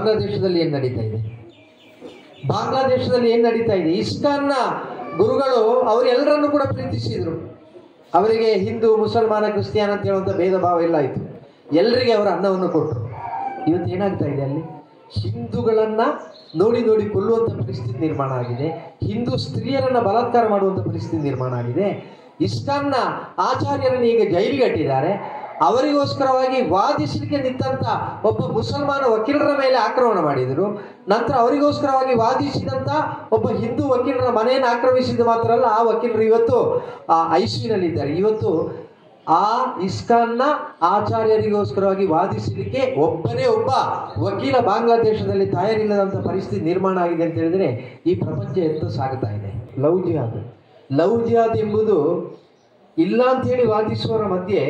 ಬಾಂಗ್ಲಾದೇಶದಲ್ಲಿ ಏನು ನಡೀತಾ ಇದೆ? ಬಾಂಗ್ಲಾದೇಶದಲ್ಲಿ ಏನು ನಡೀತಾ ಇದೆ? ಇಸ್ಕಾನ್ನ ಗುರುಗಳು ಅವರೆಲ್ಲರನ್ನು ಕೂಡ ಪ್ರೀತಿಸಿದರು. ಅವರಿಗೆ ಹಿಂದೂ, ಮುಸಲ್ಮಾನ, ಕ್ರಿಸ್ಟಿಯನ್ ಅಂತ ಹೇಳುವಂಥ ಭೇದ ಭಾವ ಎಲ್ಲ ಆಯಿತು. ಎಲ್ಲರಿಗೆ ಅವರ ಅನ್ನವನ್ನು ಕೊಟ್ಟರು. ಇವತ್ತು ಏನಾಗ್ತಾ ಇದೆ ಅಲ್ಲಿ? ಹಿಂದೂಗಳನ್ನು ನೋಡಿ ನೋಡಿ ಕೊಲ್ಲುವಂಥ ಪರಿಸ್ಥಿತಿ ನಿರ್ಮಾಣ ಆಗಿದೆ. ಹಿಂದೂ ಸ್ತ್ರೀಯರನ್ನು ಬಲಾತ್ಕಾರ ಮಾಡುವಂಥ ಪರಿಸ್ಥಿತಿ ನಿರ್ಮಾಣ ಆಗಿದೆ. ಇಸ್ಕಾನ್ನ ಆಚಾರ್ಯರನ್ನು ಈಗ ಜೈಲಿಗೆ ಅಟ್ಟಿದ್ದಾರೆ. ಅವರಿಗೋಸ್ಕರವಾಗಿ ವಾದಿಸಲಿಕ್ಕೆ ನಿಂತ ಒಬ್ಬ ಮುಸಲ್ಮಾನ ವಕೀಲರ ಮೇಲೆ ಆಕ್ರಮಣ ಮಾಡಿದರು. ನಂತರ ಅವರಿಗೋಸ್ಕರವಾಗಿ ವಾದಿಸಿದಂಥ ಒಬ್ಬ ಹಿಂದೂ ವಕೀಲರ ಮನೆಯನ್ನು ಆಕ್ರಮಿಸಿದ್ದು ಮಾತ್ರ ಅಲ್ಲ, ಆ ವಕೀಲರು ಇವತ್ತು ಐಸಿಯುನಲ್ಲಿದ್ದಾರೆ. ಇವತ್ತು ಆ ಇಸ್ಕಾನ್ನ ಆಚಾರ್ಯರಿಗೋಸ್ಕರವಾಗಿ ವಾದಿಸಲಿಕ್ಕೆ ಒಬ್ಬನೇ ಒಬ್ಬ ವಕೀಲ ಬಾಂಗ್ಲಾದೇಶದಲ್ಲಿ ತಯಾರಿಲ್ಲದಂಥ ಪರಿಸ್ಥಿತಿ ನಿರ್ಮಾಣ ಆಗಿದೆ ಅಂತ ಹೇಳಿದರೆ ಈ ಪ್ರಪಂಚ ಎತ್ತು ಸಾಗುತ್ತಾ ಇದೆ. ಲವ್ ಜಿಹಾದ್ ಎಂಬುದು ಇಲ್ಲ ಅಂಥೇಳಿ ವಾದಿಸುವವರ ಮಧ್ಯೆ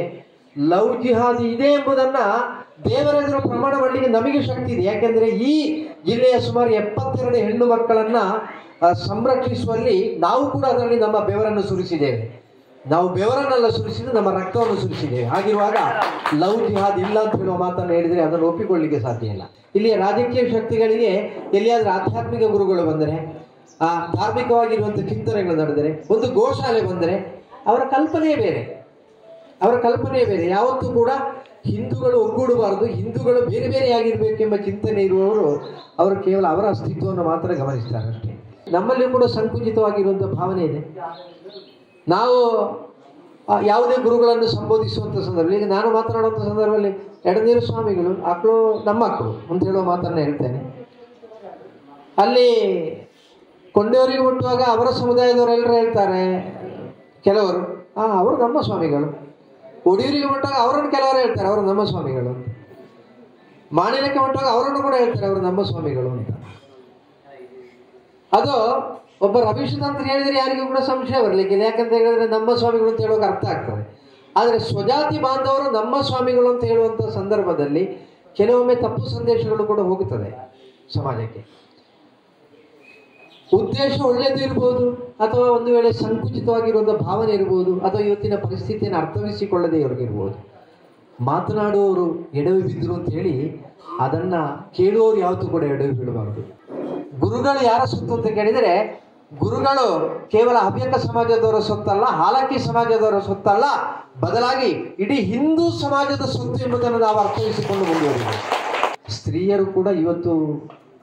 ಲವ್ ಜಿಹಾದ್ ಇದೆ ಎಂಬುದನ್ನು ದೇವರೆದುರು ಪ್ರಮಾಣ ಮಾಡಲಿಕ್ಕೆ ನಮಗೆ ಶಕ್ತಿ ಇದೆ. ಯಾಕೆಂದರೆ ಈ ಜಿಲ್ಲೆಯ ಸುಮಾರು 72 ಹೆಣ್ಣು ಮಕ್ಕಳನ್ನು ಸಂರಕ್ಷಿಸುವಲ್ಲಿ ನಾವು ಕೂಡ ಅದರಲ್ಲಿ ನಮ್ಮ ಬೆವರನ್ನು ಸುರಿಸಿದ್ದೇವೆ. ನಾವು ಬೆವರನ್ನೆಲ್ಲ ಸುರಿಸಿದ್ದು, ನಮ್ಮ ರಕ್ತವನ್ನು ಸುರಿಸಿದ್ದೇವೆ. ಹಾಗಿರುವಾಗ ಲವ್ ಜಿಹಾದ್ ಇಲ್ಲ ಅಂತ ಹೇಳುವ ಮಾತನ್ನು ಹೇಳಿದರೆ ಅದನ್ನು ಒಪ್ಪಿಕೊಳ್ಳಲಿಕ್ಕೆ ಸಾಧ್ಯ ಇಲ್ಲ. ಇಲ್ಲಿಯ ರಾಜಕೀಯ ಶಕ್ತಿಗಳಿಗೆ ಎಲ್ಲಿಯಾದರೂ ಆಧ್ಯಾತ್ಮಿಕ ಗುರುಗಳು ಬಂದರೆ, ಧಾರ್ಮಿಕವಾಗಿರುವಂಥ ಚಿಂತನೆಗಳು ನಡೆದರೆ, ಒಂದು ಗೋಶಾಲೆ ಬಂದರೆ ಅವರ ಕಲ್ಪನೆಯೇ ಬೇರೆ. ಯಾವತ್ತೂ ಕೂಡ ಹಿಂದೂಗಳು ಒಗ್ಗೂಡಬಾರದು, ಹಿಂದೂಗಳು ಬೇರೆ ಬೇರೆಯಾಗಿರಬೇಕೆಂಬ ಚಿಂತನೆ ಇರುವವರು ಅವರು ಕೇವಲ ಅವರ ಅಸ್ತಿತ್ವವನ್ನು ಮಾತ್ರ ಗಮನಿಸ್ತಾರೆ ಅಷ್ಟೇ. ನಮ್ಮಲ್ಲಿ ಕೂಡ ಸಂಕುಚಿತವಾಗಿರುವಂಥ ಭಾವನೆ ಇದೆ. ನಾವು ಯಾವುದೇ ಗುರುಗಳನ್ನು ಸಂಬೋಧಿಸುವಂಥ ಸಂದರ್ಭದಲ್ಲಿ, ಈಗ ನಾನು ಮಾತನಾಡುವಂಥ ಸಂದರ್ಭದಲ್ಲಿ ಎಡನೀರು ಸ್ವಾಮಿಗಳು ಮಕ್ಕಳು ನಮ್ಮ ಮಕ್ಕಳು ಅಂತ ಹೇಳುವ ಮಾತನ್ನು ಹೇಳ್ತೇನೆ. ಅಲ್ಲಿ ಕೊಂಡೆಯವರಿಗೆ ಮುಟ್ಟುವಾಗ ಅವರ ಸಮುದಾಯದವರೆಲ್ಲರೂ ಹೇಳ್ತಾರೆ, ಕೆಲವರು ಅವರು ನಮ್ಮ ಸ್ವಾಮಿಗಳು. ಒಡಿಯೂರಿಗೆ ಮುಟ್ಟಾಗ ಅವರನ್ನು ಕೆಲವರು ಹೇಳ್ತಾರೆ ಅವರು ನಮ್ಮ ಸ್ವಾಮಿಗಳು ಅಂತ. ಮಾಣಿಲಕ್ಕೆ ಮುಟ್ಟಾಗ ಅವರನ್ನು ಕೂಡ ಹೇಳ್ತಾರೆ ಅವರು ನಮ್ಮ ಸ್ವಾಮಿಗಳು ಅಂತ. ಅದು ಒಬ್ಬ ರವಿಶತಂತ್ರ ಹೇಳಿದರೆ ಯಾರಿಗೂ ಕೂಡ ಸಂಶಯ ಬರಲಿಕ್ಕಿಲ್ಲ. ಯಾಕಂತ ಹೇಳಿದ್ರೆ ನಮ್ಮ ಸ್ವಾಮಿಗಳು ಅಂತ ಹೇಳೋಕೆ ಅರ್ಥ ಆಗ್ತದೆ. ಆದರೆ ಸ್ವಜಾತಿ ಬಾಂಧವರು ನಮ್ಮ ಸ್ವಾಮಿಗಳು ಅಂತ ಹೇಳುವಂಥ ಸಂದರ್ಭದಲ್ಲಿ ಕೆಲವೊಮ್ಮೆ ತಪ್ಪು ಸಂದೇಶಗಳು ಕೂಡ ಹೋಗುತ್ತದೆ ಸಮಾಜಕ್ಕೆ. ಉದ್ದೇಶ ಒಳ್ಳೆಯದು ಇರ್ಬೋದು, ಅಥವಾ ಒಂದು ವೇಳೆ ಸಂಕುಚಿತವಾಗಿರುವಂಥ ಭಾವನೆ ಇರ್ಬೋದು, ಅಥವಾ ಇವತ್ತಿನ ಪರಿಸ್ಥಿತಿಯನ್ನು ಅರ್ಥವಿಸಿಕೊಳ್ಳದೆ ಇವ್ರಿಗಿರ್ಬೋದು. ಮಾತನಾಡುವವರು ಎಡವಿ ಬಿದ್ದರು ಅಂತ ಹೇಳಿ ಅದನ್ನು ಕೇಳುವವರು ಯಾವತ್ತೂ ಕೂಡ ಎಡವಿ ಬೀಳಬಾರದು. ಗುರುಗಳು ಯಾರ ಸೊತ್ತು ಅಂತ ಕೇಳಿದರೆ, ಗುರುಗಳು ಕೇವಲ ಹವ್ಯಕ ಸಮಾಜದವರ ಸೊತ್ತಲ್ಲ, ಹಾಲಕ್ಕಿ ಸಮಾಜದವರ ಸೊತ್ತಲ್ಲ, ಬದಲಾಗಿ ಇಡೀ ಹಿಂದೂ ಸಮಾಜದ ಸೊತ್ತು ಎಂಬುದನ್ನು ನಾವು ಅರ್ಥವಿಸಿಕೊಂಡು ಮುಂದುವರಿದ್ದೇವೆ. ಸ್ತ್ರೀಯರು ಕೂಡ ಇವತ್ತು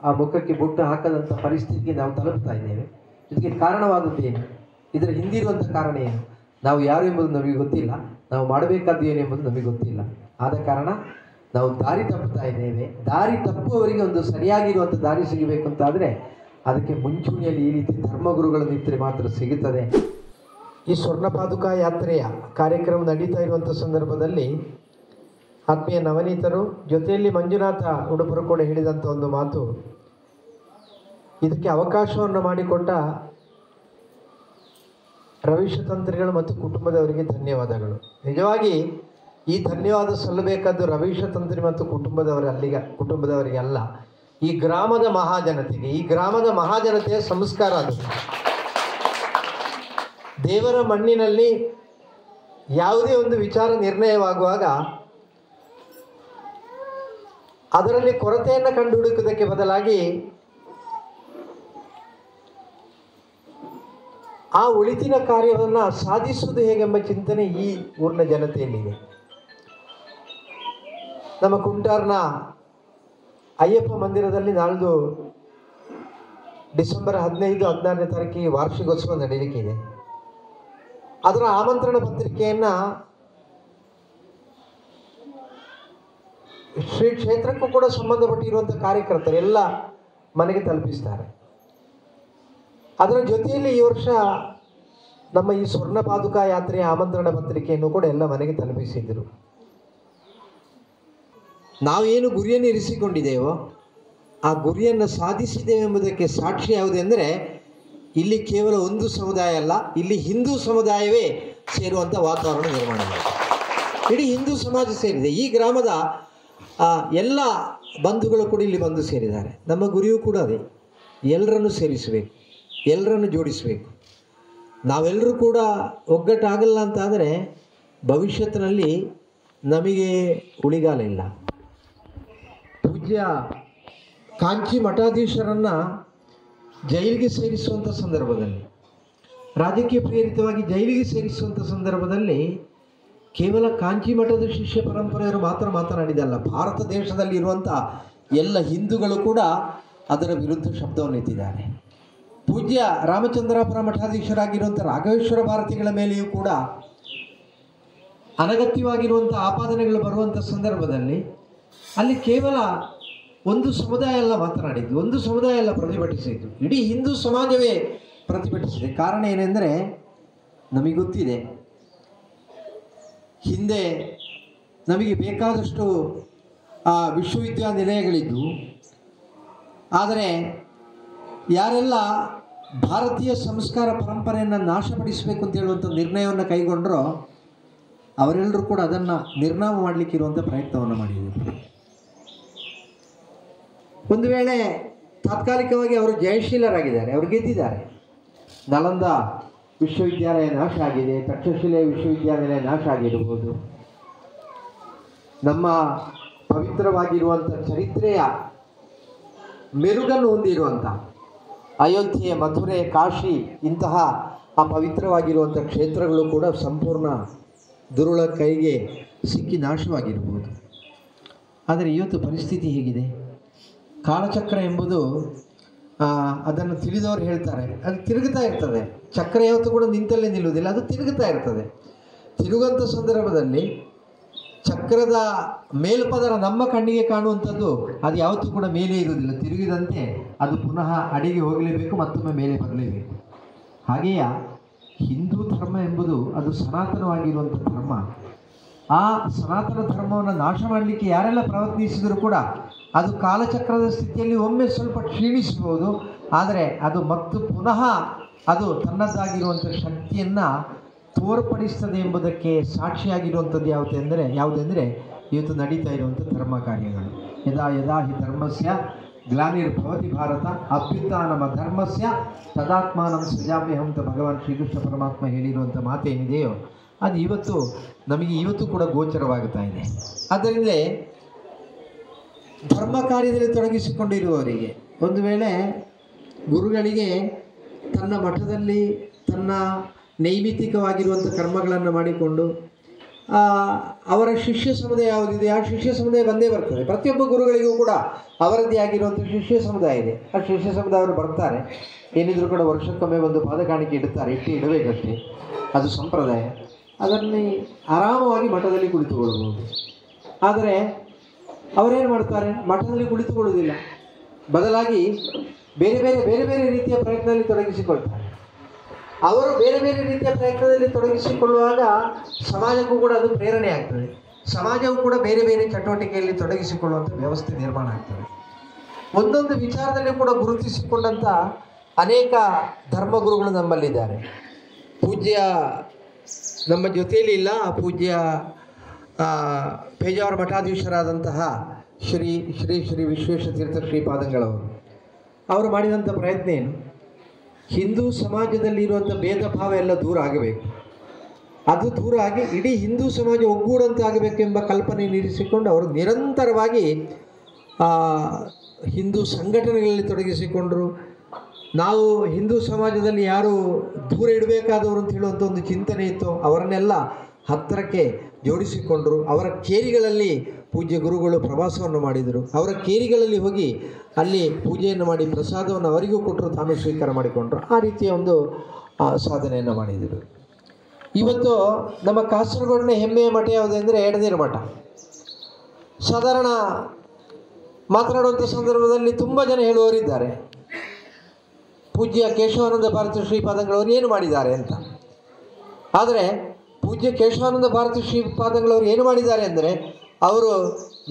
ಆ ಮುಖಕ್ಕೆ ಬೊಟ್ಟು ಹಾಕದಂಥ ಪರಿಸ್ಥಿತಿಗೆ ನಾವು ತಲುಪ್ತಾ ಇದ್ದೇವೆ. ಇದಕ್ಕೆ ಕಾರಣವಾದದ್ದೇನು? ಇದರ ಹಿಂದಿರುವಂಥ ಕಾರಣ ಏನು? ನಾವು ಯಾರು ಎಂಬುದು ನಮಗೆ ಗೊತ್ತಿಲ್ಲ, ನಾವು ಮಾಡಬೇಕಾದ್ದು ಏನು ಎಂಬುದು ನಮಗೆ ಗೊತ್ತಿಲ್ಲ. ಆದ ಕಾರಣ ನಾವು ದಾರಿ ತಪ್ಪುತ್ತಾ ಇದ್ದೇವೆ. ದಾರಿ ತಪ್ಪುವವರಿಗೆ ಒಂದು ಸರಿಯಾಗಿರುವಂಥ ದಾರಿ ಸಿಗಬೇಕು ಅಂತಾದರೆ ಅದಕ್ಕೆ ಮುಂಚೂಣಿಯಲ್ಲಿ ಈ ರೀತಿ ಧರ್ಮಗುರುಗಳನ್ನು ಇದ್ದರೆ ಮಾತ್ರ ಸಿಗುತ್ತದೆ. ಈ ಸ್ವರ್ಣಪಾದುಕಾ ಯಾತ್ರೆಯ ಕಾರ್ಯಕ್ರಮ ನಡೀತಾ ಇರುವಂಥ ಸಂದರ್ಭದಲ್ಲಿ ಆತ್ಮೀಯ ನವನೀತರು ಜೊತೆಯಲ್ಲಿ ಮಂಜುನಾಥ ಉಡುಪರು ಕೂಡ ಹೇಳಿದಂಥ ಒಂದು ಮಾತು, ಇದಕ್ಕೆ ಅವಕಾಶವನ್ನು ಮಾಡಿಕೊಟ್ಟ ರವಿಶತಂತ್ರಿಗಳು ಮತ್ತು ಕುಟುಂಬದವರಿಗೆ ಧನ್ಯವಾದಗಳು. ನಿಜವಾಗಿ ಈ ಧನ್ಯವಾದ ಸಲ್ಲಬೇಕಾದ್ದು ರವಿಶತಂತ್ರಿ ಮತ್ತು ಕುಟುಂಬದವರಿಗೆ ಅಲ್ಲ, ಈ ಗ್ರಾಮದ ಮಹಾಜನತೆಗೆ. ಈ ಗ್ರಾಮದ ಮಹಾಜನತೆಯ ಸಂಸ್ಕಾರ ಅದು. ದೇವರ ಮಣ್ಣಿನಲ್ಲಿ ಯಾವುದೇ ಒಂದು ವಿಚಾರ ನಿರ್ಣಯವಾಗುವಾಗ ಅದರಲ್ಲಿ ಕೊರತೆಯನ್ನು ಕಂಡುಹುಡುಕುವುದಕ್ಕೆ ಬದಲಾಗಿ ಆ ಒಳಿತಿನ ಕಾರ್ಯವನ್ನು ಸಾಧಿಸುವುದು ಹೇಗೆಂಬ ಚಿಂತನೆ ಈ ಊರಿನ ಜನತೆಯಲ್ಲಿದೆ. ನಮ್ಮ ಕುಂಟಾರ್ನ ಅಯ್ಯಪ್ಪ ಮಂದಿರದಲ್ಲಿ ನಾಳ್ದು ಡಿಸೆಂಬರ್ 15-16ನೇ ತಾರೀಕಿಗೆ ವಾರ್ಷಿಕೋತ್ಸವ ನಡೆಯಲಿಕ್ಕಿದೆ. ಅದರ ಆಮಂತ್ರಣ ಪತ್ರಿಕೆಯನ್ನು ಶ್ರೀ ಕ್ಷೇತ್ರಕ್ಕೂ ಕೂಡ ಸಂಬಂಧಪಟ್ಟಿರುವಂಥ ಕಾರ್ಯಕರ್ತರು ಎಲ್ಲ ಮನೆಗೆ ತಲುಪಿಸ್ತಾರೆ. ಅದರ ಜೊತೆಯಲ್ಲಿ ಈ ವರ್ಷ ನಮ್ಮ ಈ ಸ್ವರ್ಣಪಾದುಕಾ ಯಾತ್ರೆಯ ಆಮಂತ್ರಣ ಪತ್ರಿಕೆಯನ್ನು ಕೂಡ ಎಲ್ಲ ಮನೆಗೆ ತಲುಪಿಸಿದ್ದರು. ನಾವೇನು ಗುರಿಯನ್ನು ಇರಿಸಿಕೊಂಡಿದ್ದೇವೋ ಆ ಗುರಿಯನ್ನು ಸಾಧಿಸಿದ್ದೇವೆ ಎಂಬುದಕ್ಕೆ ಸಾಕ್ಷಿ ಯಾವುದೆಂದರೆ, ಇಲ್ಲಿ ಕೇವಲ ಒಂದು ಸಮುದಾಯ ಅಲ್ಲ, ಇಲ್ಲಿ ಹಿಂದೂ ಸಮುದಾಯವೇ ಸೇರುವಂಥ ವಾತಾವರಣ ನಿರ್ಮಾಣ ಮಾಡಿದೆ. ಇಡೀ ಹಿಂದೂ ಸಮಾಜ ಸೇರಿದೆ. ಈ ಗ್ರಾಮದ ಎಲ್ಲ ಬಂಧುಗಳು ಕೂಡ ಇಲ್ಲಿ ಬಂದು ಸೇರಿದ್ದಾರೆ. ನಮ್ಮ ಗುರಿಯೂ ಕೂಡ ಅದೇ, ಎಲ್ಲರನ್ನು ಸೇರಿಸಬೇಕು, ಎಲ್ಲರನ್ನು ಜೋಡಿಸಬೇಕು. ನಾವೆಲ್ಲರೂ ಕೂಡ ಒಗ್ಗಟ್ಟಾಗಲ್ಲ ಅಂತಾದರೆ ಭವಿಷ್ಯತ್ತಿನಲ್ಲಿ ನಮಗೆ ಉಳಿಗಾಲ ಇಲ್ಲ. ಪೂಜ್ಯ ಕಾಂಚಿ ಮಠಾಧೀಶರನ್ನು ಜೈಲಿಗೆ ಸೇರಿಸುವಂಥ ಸಂದರ್ಭದಲ್ಲಿ, ರಾಜಕೀಯ ಪ್ರೇರಿತವಾಗಿ ಜೈಲಿಗೆ ಸೇರಿಸುವಂಥ ಸಂದರ್ಭದಲ್ಲಿ ಕೇವಲ ಕಾಂಚಿ ಮಠದ ಶಿಷ್ಯ ಪರಂಪರೆಯವರು ಮಾತ್ರ ಮಾತನಾಡಿದಲ್ಲ, ಭಾರತ ದೇಶದಲ್ಲಿ ಇರುವಂಥ ಎಲ್ಲ ಹಿಂದೂಗಳು ಕೂಡ ಅದರ ವಿರುದ್ಧ ಶಬ್ದವನ್ನು ಎತ್ತಿದ್ದಾರೆ. ಪೂಜ್ಯ ರಾಮಚಂದ್ರಾಪುರ ಮಠಾಧೀಶರಾಗಿರುವಂಥ ರಾಘವೇಶ್ವರ ಭಾರತಿಗಳ ಮೇಲೆಯೂ ಕೂಡ ಅನಗತ್ಯವಾಗಿರುವಂಥ ಆಪಾದನೆಗಳು ಬರುವಂಥ ಸಂದರ್ಭದಲ್ಲಿ ಅಲ್ಲಿ ಕೇವಲ ಒಂದು ಸಮುದಾಯ ಎಲ್ಲ ಮಾತನಾಡಿದ್ದು, ಒಂದು ಸಮುದಾಯ ಎಲ್ಲ ಪ್ರತಿಭಟಿಸಿದ್ದು, ಇಡೀ ಹಿಂದೂ ಸಮಾಜವೇ ಪ್ರತಿಭಟಿಸಿದೆ. ಕಾರಣ ಏನೆಂದರೆ, ನಮಗೆ ಗೊತ್ತಿದೆ, ಹಿಂದೆ ನಮಗೆ ಬೇಕಾದಷ್ಟು ವಿಶ್ವವಿದ್ಯಾನಿಲಯಗಳಿದ್ದು, ಆದರೆ ಯಾರೆಲ್ಲ ಭಾರತೀಯ ಸಂಸ್ಕಾರ ಪರಂಪರೆಯನ್ನು ನಾಶಪಡಿಸಬೇಕು ಅಂತ ಹೇಳುವಂಥ ನಿರ್ಣಯವನ್ನು ಕೈಗೊಂಡರೋ ಅವರೆಲ್ಲರೂ ಕೂಡ ಅದನ್ನು ನಿರ್ನಾಮ ಮಾಡಲಿಕ್ಕಿರುವಂಥ ಪ್ರಯತ್ನವನ್ನು ಮಾಡಿದರು. ಒಂದು ವೇಳೆ ತಾತ್ಕಾಲಿಕವಾಗಿ ಅವರು ಜಯಶೀಲರಾಗಿದ್ದಾರೆ, ಅವರು ಗೆದ್ದಿದ್ದಾರೆ. ನಳಂದ ವಿಶ್ವವಿದ್ಯಾಲಯ ನಾಶ ಆಗಿದೆ, ತಕ್ಷಶಿಲೆ ವಿಶ್ವವಿದ್ಯಾನಿಲಯ ನಾಶ ಆಗಿರ್ಬೋದು. ನಮ್ಮ ಪವಿತ್ರವಾಗಿರುವಂಥ ಚರಿತ್ರೆಯ ಮೆರುಗನ್ನು ಹೊಂದಿರುವಂಥ ಅಯೋಧ್ಯೆ, ಮಥುರೆ, ಕಾಶಿ ಇಂತಹ ಆ ಪವಿತ್ರವಾಗಿರುವಂಥ ಕ್ಷೇತ್ರಗಳು ಕೂಡ ಸಂಪೂರ್ಣ ದುರುಳ ಕೈಗೆ ಸಿಕ್ಕಿ ನಾಶವಾಗಿರ್ಬೋದು. ಆದರೆ ಇವತ್ತು ಪರಿಸ್ಥಿತಿ ಹೇಗಿದೆ? ಕಾಲಚಕ್ರ ಎಂಬುದು ಅದನ್ನು ತಿಳಿದವರು ಹೇಳ್ತಾರೆ, ಅದು ತಿರುಗುತ್ತಾ ಇರ್ತದೆ. ಚಕ್ರ ಯಾವತ್ತೂ ಕೂಡ ನಿಂತಲ್ಲೇ ನಿಲ್ಲುವುದಿಲ್ಲ, ಅದು ತಿರುಗುತ್ತಾ ಇರ್ತದೆ. ತಿರುಗುವಂಥ ಸಂದರ್ಭದಲ್ಲಿ ಚಕ್ರದ ಮೇಲ್ಪದರ ನಮ್ಮ ಕಣ್ಣಿಗೆ ಕಾಣುವಂಥದ್ದು ಅದು ಯಾವತ್ತೂ ಕೂಡ ಮೇಲೆ ಇರುವುದಿಲ್ಲ. ತಿರುಗಿದಂತೆ ಅದು ಪುನಃ ಅಡಿಗೆ ಹೋಗಲೇಬೇಕು, ಮತ್ತೊಮ್ಮೆ ಮೇಲೆ ಬರಲೇಬೇಕು. ಹಾಗೆಯೇ ಹಿಂದೂ ಧರ್ಮ ಎಂಬುದು ಅದು ಸನಾತನವಾಗಿರುವಂಥ ಧರ್ಮ. ಆ ಸನಾತನ ಧರ್ಮವನ್ನು ನಾಶ ಮಾಡಲಿಕ್ಕೆ ಯಾರೆಲ್ಲ ಪ್ರಯತ್ನಿಸಿದರೂ ಕೂಡ ಅದು ಕಾಲಚಕ್ರದ ಸ್ಥಿತಿಯಲ್ಲಿ ಒಮ್ಮೆ ಸ್ವಲ್ಪ ಕ್ಷೀಣಿಸಬಹುದು, ಆದರೆ ಅದು ಮತ್ತು ಪುನಃ ಅದು ತನ್ನದಾಗಿರುವಂಥ ಶಕ್ತಿಯನ್ನು ತೋರ್ಪಡಿಸ್ತದೆ ಎಂಬುದಕ್ಕೆ ಸಾಕ್ಷಿಯಾಗಿರುವಂಥದ್ದು ಯಾವುದೆಂದರೆ ಇವತ್ತು ನಡೀತಾ ಇರುವಂಥ ಧರ್ಮ ಕಾರ್ಯಗಳು. ಯದಾ ಯದಾ ಹಿ ಧರ್ಮಸ್ಯ ಗ್ಲಾನಿರ್ಭವತಿ ಭಾರತ ಅಭ್ಯುತ್ಥಾನಮ ಧರ್ಮಸ್ಯ ತದಾತ್ಮಾನಂ ಸೃಜಾಮ್ಯಹಂ ಅಂತ ಭಗವಾನ್ ಶ್ರೀಕೃಷ್ಣ ಪರಮಾತ್ಮ ಹೇಳಿರುವಂಥ ಮಾತೇನಿದೆಯೋ ಅದು ಇವತ್ತು ಕೂಡ ಗೋಚರವಾಗುತ್ತಾ ಇದೆ. ಆದ್ದರಿಂದಲೇ ಧರ್ಮ ಕಾರ್ಯದಲ್ಲಿ ತೊಡಗಿಸಿಕೊಂಡಿರುವವರಿಗೆ ಒಂದು ವೇಳೆ ಗುರುಗಳಿಗೆ ತನ್ನ ಮಠದಲ್ಲಿ ತನ್ನ ನೈಮಿತ್ತಿಕವಾಗಿರುವಂಥ ಕರ್ಮಗಳನ್ನು ಮಾಡಿಕೊಂಡು ಅವರ ಶಿಷ್ಯ ಸಮುದಾಯ ಯಾವುದಿದೆ ಆ ಶಿಷ್ಯ ಸಮುದಾಯ ಬಂದೇ ಬರ್ತದೆ. ಪ್ರತಿಯೊಬ್ಬ ಗುರುಗಳಿಗೂ ಕೂಡ ಅವರದ್ದೇ ಆಗಿರುವಂಥ ಶಿಷ್ಯ ಸಮುದಾಯ ಇದೆ. ಆ ಶಿಷ್ಯ ಸಮುದಾಯವರು ಬರ್ತಾರೆ, ಏನಿದ್ರು ಕೂಡ ವರ್ಷಕ್ಕೊಮ್ಮೆ ಒಂದು ಪಾದ ಕಾಣಿಕೆ ಇಡುತ್ತಾರೆ, ಇಡಬೇಕಷ್ಟೇ, ಅದು ಸಂಪ್ರದಾಯ. ಅದನ್ನು ಆರಾಮವಾಗಿ ಮಠದಲ್ಲಿ ಕುಳಿತುಕೊಳ್ಳಬಹುದು. ಆದರೆ ಅವರೇನು ಮಾಡ್ತಾರೆ, ಮಠದಲ್ಲಿ ಕುಳಿತುಕೊಳ್ಳುವುದಿಲ್ಲ, ಬದಲಾಗಿ ಬೇರೆ ಬೇರೆ ರೀತಿಯ ಪ್ರಯತ್ನದಲ್ಲಿ ತೊಡಗಿಸಿಕೊಳ್ತಾರೆ. ಅವರು ಬೇರೆ ಬೇರೆ ರೀತಿಯ ಪ್ರಯತ್ನದಲ್ಲಿ ತೊಡಗಿಸಿಕೊಳ್ಳುವಾಗ ಸಮಾಜಕ್ಕೂ ಕೂಡ ಅದು ಪ್ರೇರಣೆ ಆಗ್ತದೆ. ಸಮಾಜವೂ ಕೂಡ ಬೇರೆ ಬೇರೆ ಚಟುವಟಿಕೆಯಲ್ಲಿ ತೊಡಗಿಸಿಕೊಳ್ಳುವಂಥ ವ್ಯವಸ್ಥೆ ನಿರ್ಮಾಣ ಆಗ್ತದೆ. ಒಂದೊಂದು ವಿಚಾರದಲ್ಲಿ ಕೂಡ ಗುರುತಿಸಿಕೊಂಡಂಥ ಅನೇಕ ಧರ್ಮಗುರುಗಳು ನಮ್ಮಲ್ಲಿದ್ದಾರೆ. ಪೂಜ್ಯ ನಮ್ಮ ಜೊತೆಯಲ್ಲಿ ಇಲ್ಲ, ಪೂಜ್ಯ ಪೇಜಾವರ ಮಠಾಧೀಶರಾದಂತಹ ಶ್ರೀ ಶ್ರೀ ಶ್ರೀ ವಿಶ್ವೇಶತೀರ್ಥ ಶ್ರೀಪಾದಂಗಳವರು ಅವರು ಮಾಡಿದಂಥ ಪ್ರಯತ್ನ ಏನು? ಹಿಂದೂ ಸಮಾಜದಲ್ಲಿರುವಂಥ ಭೇದ ಭಾವ ಎಲ್ಲ ದೂರ ಆಗಬೇಕು, ಅದು ದೂರ ಆಗಿ ಇಡೀ ಹಿಂದೂ ಸಮಾಜ ಒಗ್ಗೂಡಂತಾಗಬೇಕೆಂಬ ಕಲ್ಪನೆ ಇರಿಸಿಕೊಂಡು ಅವರು ನಿರಂತರವಾಗಿ ಹಿಂದೂ ಸಂಘಟನೆಗಳಲ್ಲಿ ತೊಡಗಿಸಿಕೊಂಡರು. ನಾವು ಹಿಂದೂ ಸಮಾಜದಲ್ಲಿ ಯಾರು ದೂರ ಇಡಬೇಕಾದವರು ಅಂತ ಹೇಳುವಂಥ ಒಂದು ಚಿಂತನೆ ಇತ್ತು, ಅವರನ್ನೆಲ್ಲ ಹತ್ತಿರಕ್ಕೆ ಜೋಡಿಸಿಕೊಂಡರು. ಅವರ ಕೇರಿಗಳಲ್ಲಿ ಪೂಜ್ಯ ಗುರುಗಳು ಪ್ರವಾಸವನ್ನು ಮಾಡಿದರು. ಅವರ ಕೇರಿಗಳಲ್ಲಿ ಹೋಗಿ ಅಲ್ಲಿ ಪೂಜೆಯನ್ನು ಮಾಡಿ ಪ್ರಸಾದವನ್ನು ಅವರಿಗೂ ಕೊಟ್ಟರು, ತಾನು ಸ್ವೀಕಾರ ಮಾಡಿಕೊಂಡರು. ಆ ರೀತಿಯ ಒಂದು ಸಾಧನೆಯನ್ನು ಮಾಡಿದರು. ಇವತ್ತು ನಮ್ಮ ಕಾಸರಗೋಡಿನ ಹೆಮ್ಮೆಯ ಮಠ ಯಾವುದೆಂದರೆ ಎಡನೀರು ಮಠ. ಸಾಧಾರಣ ಮಾತನಾಡುವಂಥ ಸಂದರ್ಭದಲ್ಲಿ ತುಂಬ ಜನ ಹೇಳುವವರಿದ್ದಾರೆ, ಪೂಜ್ಯ ಕೇಶವಾನಂದ ಭಾರತಿ ಶ್ರೀಪಾದಂಗಳವರು ಏನು ಮಾಡಿದ್ದಾರೆ ಅಂತ. ಆದರೆ ಪೂಜ್ಯ ಕೇಶವಾನಂದ ಭಾರತಿ ಶ್ರೀಪಾದಂಗಳವರು ಏನು ಮಾಡಿದ್ದಾರೆ ಅಂದರೆ, ಅವರು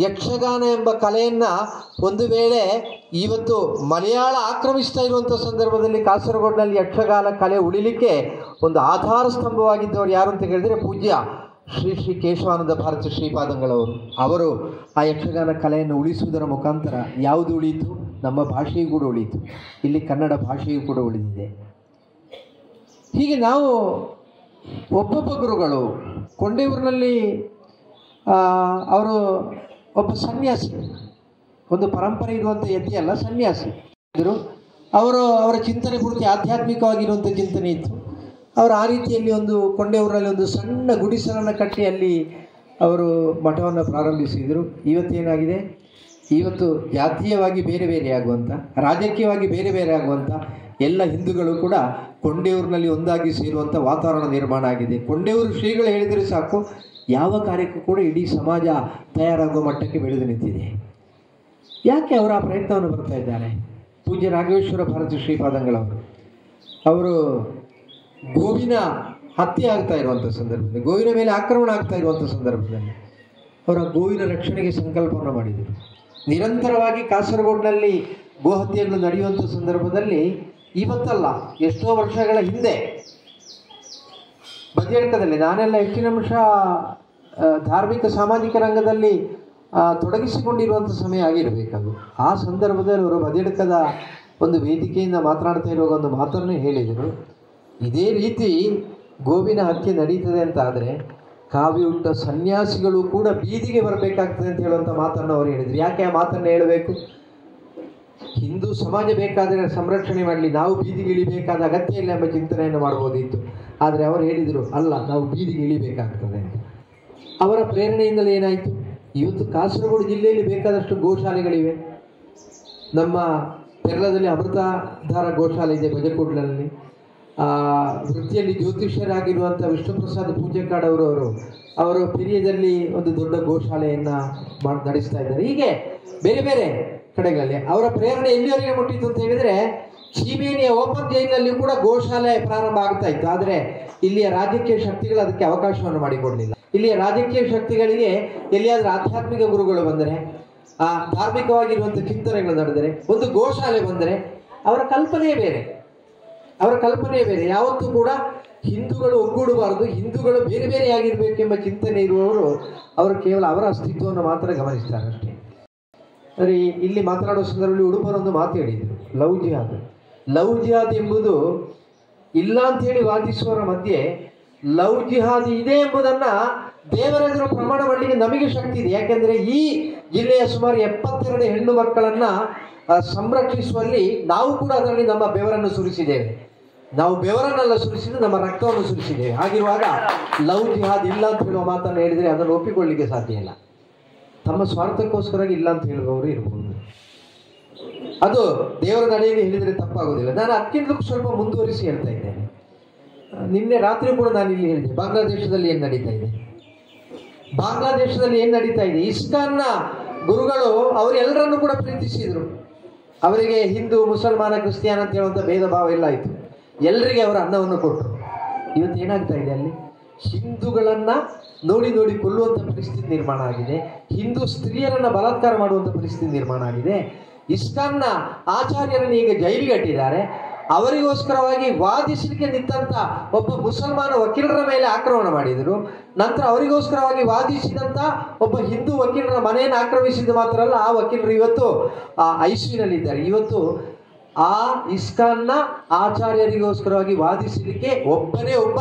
ಯಕ್ಷಗಾನ ಎಂಬ ಕಲೆಯನ್ನು ಒಂದು ವೇಳೆ ಇವತ್ತು ಮಲಯಾಳ ಆಕ್ರಮಿಸ್ತಾ ಇರುವಂಥ ಸಂದರ್ಭದಲ್ಲಿ ಕಾಸರಗೋಡಿನಲ್ಲಿ ಯಕ್ಷಗಾನ ಕಲೆ ಉಳಿಲಿಕ್ಕೆ ಒಂದು ಆಧಾರ ಸ್ತಂಭವಾಗಿದ್ದವರು ಯಾರು ಅಂತ ಹೇಳಿದರೆ ಪೂಜ್ಯ ಶ್ರೀ ಶ್ರೀ ಕೇಶವಾನಂದ ಭಾರತಿ ಶ್ರೀಪಾದಂಗಳವರು. ಅವರು ಆ ಯಕ್ಷಗಾನ ಕಲೆಯನ್ನು ಉಳಿಸುವುದರ ಮುಖಾಂತರ ಯಾವುದು ಉಳಿಯಿತು? ನಮ್ಮ ಭಾಷೆಯೂ ಕೂಡ ಉಳಿಯಿತು, ಇಲ್ಲಿ ಕನ್ನಡ ಭಾಷೆಯೂ ಕೂಡ ಉಳಿದಿದೆ. ಹೀಗೆ ನಾವು ಒಬ್ಬೊಬ್ಬ ಗುರುಗಳು, ಕೊಂಡೇವೂರಿನಲ್ಲಿ ಅವರು ಒಬ್ಬ ಸನ್ಯಾಸಿ, ಒಂದು ಪರಂಪರೆ ಇರುವಂಥ ಯತಿ ಅಲ್ಲ, ಸನ್ಯಾಸಿ ಇದ್ದರು. ಅವರ ಚಿಂತನೆ ಪೂರ್ತಿ ಆಧ್ಯಾತ್ಮಿಕವಾಗಿರುವಂಥ ಚಿಂತನೆ ಇತ್ತು. ಅವರು ಆ ರೀತಿಯಲ್ಲಿ ಒಂದು ಕೊಂಡೆಯೂರಿನಲ್ಲಿ ಒಂದು ಸಣ್ಣ ಗುಡಿಸಲನ್ನು ಕಟ್ಟಿ ಅಲ್ಲಿ ಅವರು ಮಠವನ್ನು ಪ್ರಾರಂಭಿಸಿದರು. ಇವತ್ತೇನಾಗಿದೆ, ಇವತ್ತು ಜಾತೀಯವಾಗಿ ಬೇರೆ ಬೇರೆ ಆಗುವಂಥ, ರಾಜಕೀಯವಾಗಿ ಬೇರೆ ಬೇರೆ ಆಗುವಂಥ ಎಲ್ಲ ಹಿಂದೂಗಳು ಕೂಡ ಕೊಂಡೆಯೂರಿನಲ್ಲಿ ಒಂದಾಗಿ ಸೇರುವಂಥ ವಾತಾವರಣ ನಿರ್ಮಾಣ ಆಗಿದೆ. ಕೊಂಡೆಯೂರು ಶ್ರೀಗಳು ಹೇಳಿದರೆ ಸಾಕು, ಯಾವ ಕಾರ್ಯಕ್ಕೂ ಕೂಡ ಇಡೀ ಸಮಾಜ ತಯಾರಾಗುವ ಮಟ್ಟಕ್ಕೆ ಬೆಳೆದು ನಿಂತಿದೆ. ಯಾಕೆ ಅವರು ಆ ಪ್ರಯತ್ನವನ್ನು ಬರ್ತಾ ಇದ್ದಾರೆ? ಪೂಜ್ಯ ರಾಘವೇಶ್ವರ ಭಾರತಿ ಶ್ರೀಪಾದಂಗಳವರು ಅವರು ಗೋವಿನ ಹತ್ಯೆ ಆಗ್ತಾ ಇರುವಂಥ ಸಂದರ್ಭದಲ್ಲಿ, ಗೋವಿನ ಮೇಲೆ ಆಕ್ರಮಣ ಆಗ್ತಾ ಇರುವಂಥ ಸಂದರ್ಭದಲ್ಲಿ ಅವರ ಗೋವಿನ ರಕ್ಷಣೆಗೆ ಸಂಕಲ್ಪವನ್ನು ಮಾಡಿದರು. ನಿರಂತರವಾಗಿ ಕಾಸರಗೋಡಿನಲ್ಲಿ ಗೋಹತ್ಯೆಗಳು ನಡೆಯುವಂಥ ಸಂದರ್ಭದಲ್ಲಿ ಇವತ್ತಲ್ಲ, ಎಷ್ಟೋ ವರ್ಷಗಳ ಹಿಂದೆ ಬದಿಯಡ್ಕದಲ್ಲಿ ನಾನೆಲ್ಲ ಹೆಚ್ಚಿನ ಅಂಶ ಧಾರ್ಮಿಕ ಸಾಮಾಜಿಕ ರಂಗದಲ್ಲಿ ತೊಡಗಿಸಿಕೊಂಡಿರುವಂಥ ಸಮಯ ಆಗಿರಬೇಕದು. ಆ ಸಂದರ್ಭದಲ್ಲಿ ಅವರು ಬದಿಯಡ್ಕದ ಒಂದು ವೇದಿಕೆಯಿಂದ ಮಾತನಾಡ್ತಾ ಇರುವಾಗ ಒಂದು ಮಾತನ್ನು ಹೇಳಿದರು. ಇದೇ ರೀತಿ ಗೋವಿನ ಹತ್ಯೆ ನಡೀತದೆ ಅಂತ ಆದರೆ ಕಾವಿ ಉಟ್ಟ ಸನ್ಯಾಸಿಗಳು ಕೂಡ ಬೀದಿಗೆ ಬರಬೇಕಾಗ್ತದೆ ಅಂತ ಹೇಳುವಂಥ ಮಾತನ್ನು ಅವರು ಹೇಳಿದರು. ಯಾಕೆ ಆ ಮಾತನ್ನು ಹೇಳಬೇಕು? ಹಿಂದೂ ಸಮಾಜ ಬೇಕಾದರೆ ಸಂರಕ್ಷಣೆ ಮಾಡಲಿ, ನಾವು ಬೀದಿಗೆ ಇಳಿಬೇಕಾದ ಅಗತ್ಯ ಇಲ್ಲ ಎಂಬ ಚಿಂತನೆಯನ್ನು ಮಾಡ್ಬೋದಿತ್ತು. ಆದರೆ ಅವರು ಹೇಳಿದರು, ಅಲ್ಲ, ನಾವು ಬೀದಿಗೆ ಇಳಿಬೇಕಾಗ್ತದೆ ಅಂತ. ಅವರ ಪ್ರೇರಣೆಯಿಂದಲೇ ಏನಾಯಿತು, ಇವತ್ತು ಕಾಸರಗೋಡು ಜಿಲ್ಲೆಯಲ್ಲಿ ಬೇಕಾದಷ್ಟು ಗೋಶಾಲೆಗಳಿವೆ. ನಮ್ಮ ಪೆರ್ಲದಲ್ಲಿ ಅಮೃತಧಾರ ಗೋಶಾಲೆ ಇದೆ, ಬಜಕೋಟ್ಲಲ್ಲಿ. ವೃತ್ತಿಯಲ್ಲಿ ಜ್ಯೋತಿಷ್ಯರಾಗಿರುವಂಥ ವಿಷ್ಣುಪ್ರಸಾದ್ ಪೂಜೆಕಾಡ್ ಅವರು ಪಿರಿಯದಲ್ಲಿ ಒಂದು ದೊಡ್ಡ ಗೋಶಾಲೆಯನ್ನು ನಡೆಸ್ತಾ ಇದ್ದಾರೆ. ಹೀಗೆ ಬೇರೆ ಬೇರೆ ಕಡೆಗಳಲ್ಲಿ ಅವರ ಪ್ರೇರಣೆ ಎಲ್ಲಿವರೆಗೆ ಮುಟ್ಟಿತ್ತು ಅಂತ ಹೇಳಿದರೆ, ಚೀಮೇನಿಯ ಓಪನ್ ಜೈಲಿನಲ್ಲಿ ಕೂಡ ಗೋಶಾಲೆ ಪ್ರಾರಂಭ ಆಗ್ತಾ ಇತ್ತು. ಆದರೆ ಇಲ್ಲಿಯ ರಾಜಕೀಯ ಶಕ್ತಿಗಳು ಅದಕ್ಕೆ ಅವಕಾಶವನ್ನು ಮಾಡಿಕೊಡಲಿಲ್ಲ. ಇಲ್ಲಿಯ ರಾಜಕೀಯ ಶಕ್ತಿಗಳಿಗೆ ಎಲ್ಲಿಯಾದರೂ ಆಧ್ಯಾತ್ಮಿಕ ಗುರುಗಳು ಬಂದರೆ, ಧಾರ್ಮಿಕವಾಗಿರುವಂಥ ಚಿಂತನೆಗಳು ನಡೆದರೆ, ಒಂದು ಗೋಶಾಲೆ ಬಂದರೆ ಅವರ ಕಲ್ಪನೆಯೇ ಬೇರೆ, ಯಾವತ್ತೂ ಕೂಡ ಹಿಂದೂಗಳು ಒಗ್ಗೂಡಬಾರದು, ಹಿಂದೂಗಳು ಬೇರೆ ಬೇರೆಯಾಗಿರಬೇಕೆಂಬ ಚಿಂತನೆ ಇರುವವರು ಅವರು ಕೇವಲ ಅವರ ಅಸ್ತಿತ್ವವನ್ನು ಮಾತ್ರ ಗಮನಿಸ್ತಾರೆ ಅಷ್ಟೇ. ಅಂದರೆ ಇಲ್ಲಿ ಮಾತನಾಡುವ ಸಂದರ್ಭದಲ್ಲಿ ಉಡುಪರೊಂದು ಮಾತು ಹೇಳಿದರು, ಲವ್ ಜಿಹಾದ್ ಎಂಬುದು ಇಲ್ಲ ಅಂಥೇಳಿ ವಾದಿಸುವವರ ಮಧ್ಯೆ ಲವ್ ಜಿಹಾದ್ ಇದೆ ಎಂಬುದನ್ನು ದೇವರೆದುರು ಪ್ರಮಾಣ ಮಾಡಲಿಕ್ಕೆ ನಮಗೆ ಶಕ್ತಿ ಇದೆ. ಯಾಕೆಂದರೆ ಈ ಜಿಲ್ಲೆಯ ಸುಮಾರು 72 ಹೆಣ್ಣು ಮಕ್ಕಳನ್ನು ಸಂರಕ್ಷಿಸುವಲ್ಲಿ ನಾವು ಕೂಡ ಅದರಲ್ಲಿ ನಮ್ಮ ಬೆವರನ್ನು ಸುರಿಸಿದ್ದೇವೆ. ನಾವು ಬೆವರನ್ನೆಲ್ಲ ಸುರಿಸಿದ್ದು, ನಮ್ಮ ರಕ್ತವನ್ನು ಸುರಿಸಿದ್ದೇವೆ. ಹಾಗಿರುವಾಗ ಲವ್ ಜಿಹಾದ್ ಇಲ್ಲ ಅಂತ ಹೇಳುವ ಮಾತನ್ನು ಹೇಳಿದರೆ ಅದನ್ನು ಒಪ್ಪಿಕೊಳ್ಳಲಿಕ್ಕೆ ಸಾಧ್ಯ ಇಲ್ಲ. ತಮ್ಮ ಸ್ವಾರ್ಥಕ್ಕೋಸ್ಕರ ಇಲ್ಲ ಅಂತ ಹೇಳುವವರು ಇರಬಹುದು. ಅದು ದೇವರ ನಡೆಯಲ್ಲಿ ಹೇಳಿದರೆ ತಪ್ಪಾಗೋದಿಲ್ಲ. ನಾನು ಅದಕ್ಕಿಂತಲೂ ಸ್ವಲ್ಪ ಮುಂದುವರಿಸಿ ಹೇಳ್ತಾ ಇದ್ದೇನೆ. ನಿನ್ನೆ ರಾತ್ರಿ ಕೂಡ ನಾನು ಇಲ್ಲಿ ಹೇಳಿದೆ, ಬಾಂಗ್ಲಾದೇಶದಲ್ಲಿ ಏನು ನಡೀತಾ ಇದೆ, ಇಸ್ಕಾನ್ನ ಗುರುಗಳು ಅವರೆಲ್ಲರನ್ನು ಕೂಡ ಪ್ರೀತಿಸಿದರು. ಅವರಿಗೆ ಹಿಂದೂ ಮುಸಲ್ಮಾನ ಕ್ರಿಸ್ಟಿಯನ್ ಅಂತ ಹೇಳುವಂಥ ಭೇದ ಭಾವ ಎಲ್ಲ ಆಯಿತು. ಎಲ್ಲರಿಗೆ ಅವರ ಅನ್ನವನ್ನು ಕೊಟ್ಟರು. ಇವತ್ತು ಏನಾಗ್ತಾ ಇದೆ, ಅಲ್ಲಿ ಹಿಂದೂಗಳನ್ನು ನೋಡಿ ಕೊಲ್ಲುವಂಥ ಪರಿಸ್ಥಿತಿ ನಿರ್ಮಾಣ ಆಗಿದೆ. ಹಿಂದೂ ಸ್ತ್ರೀಯರನ್ನು ಬಲಾತ್ಕಾರ ಮಾಡುವಂಥ ಪರಿಸ್ಥಿತಿ ನಿರ್ಮಾಣ ಆಗಿದೆ. ಇಸ್ಕಾನ್ನ ಆಚಾರ್ಯರನ್ನು ಈಗ ಜೈಲಿಗೆ ಅಟ್ಟಿದ್ದಾರೆ. ಅವರಿಗೋಸ್ಕರವಾಗಿ ವಾದಿಸಲಿಕ್ಕೆ ನಿಂತ ಒಬ್ಬ ಮುಸಲ್ಮಾನ ವಕೀಲರ ಮೇಲೆ ಆಕ್ರಮಣ ಮಾಡಿದರು. ನಂತರ ಅವರಿಗೋಸ್ಕರವಾಗಿ ವಾದಿಸಿದಂಥ ಒಬ್ಬ ಹಿಂದೂ ವಕೀಲರ ಮನೆಯನ್ನು ಆಕ್ರಮಿಸಿದ್ದು ಮಾತ್ರ ಅಲ್ಲ, ಆ ವಕೀಲರು ಇವತ್ತು ಐಸಿಯುನಲ್ಲಿದ್ದಾರೆ. ಇವತ್ತು ಆ ಇಸ್ಕಾನ್ನ ಆಚಾರ್ಯರಿಗೋಸ್ಕರವಾಗಿ ವಾದಿಸಲಿಕ್ಕೆ ಒಬ್ಬನೇ ಒಬ್ಬ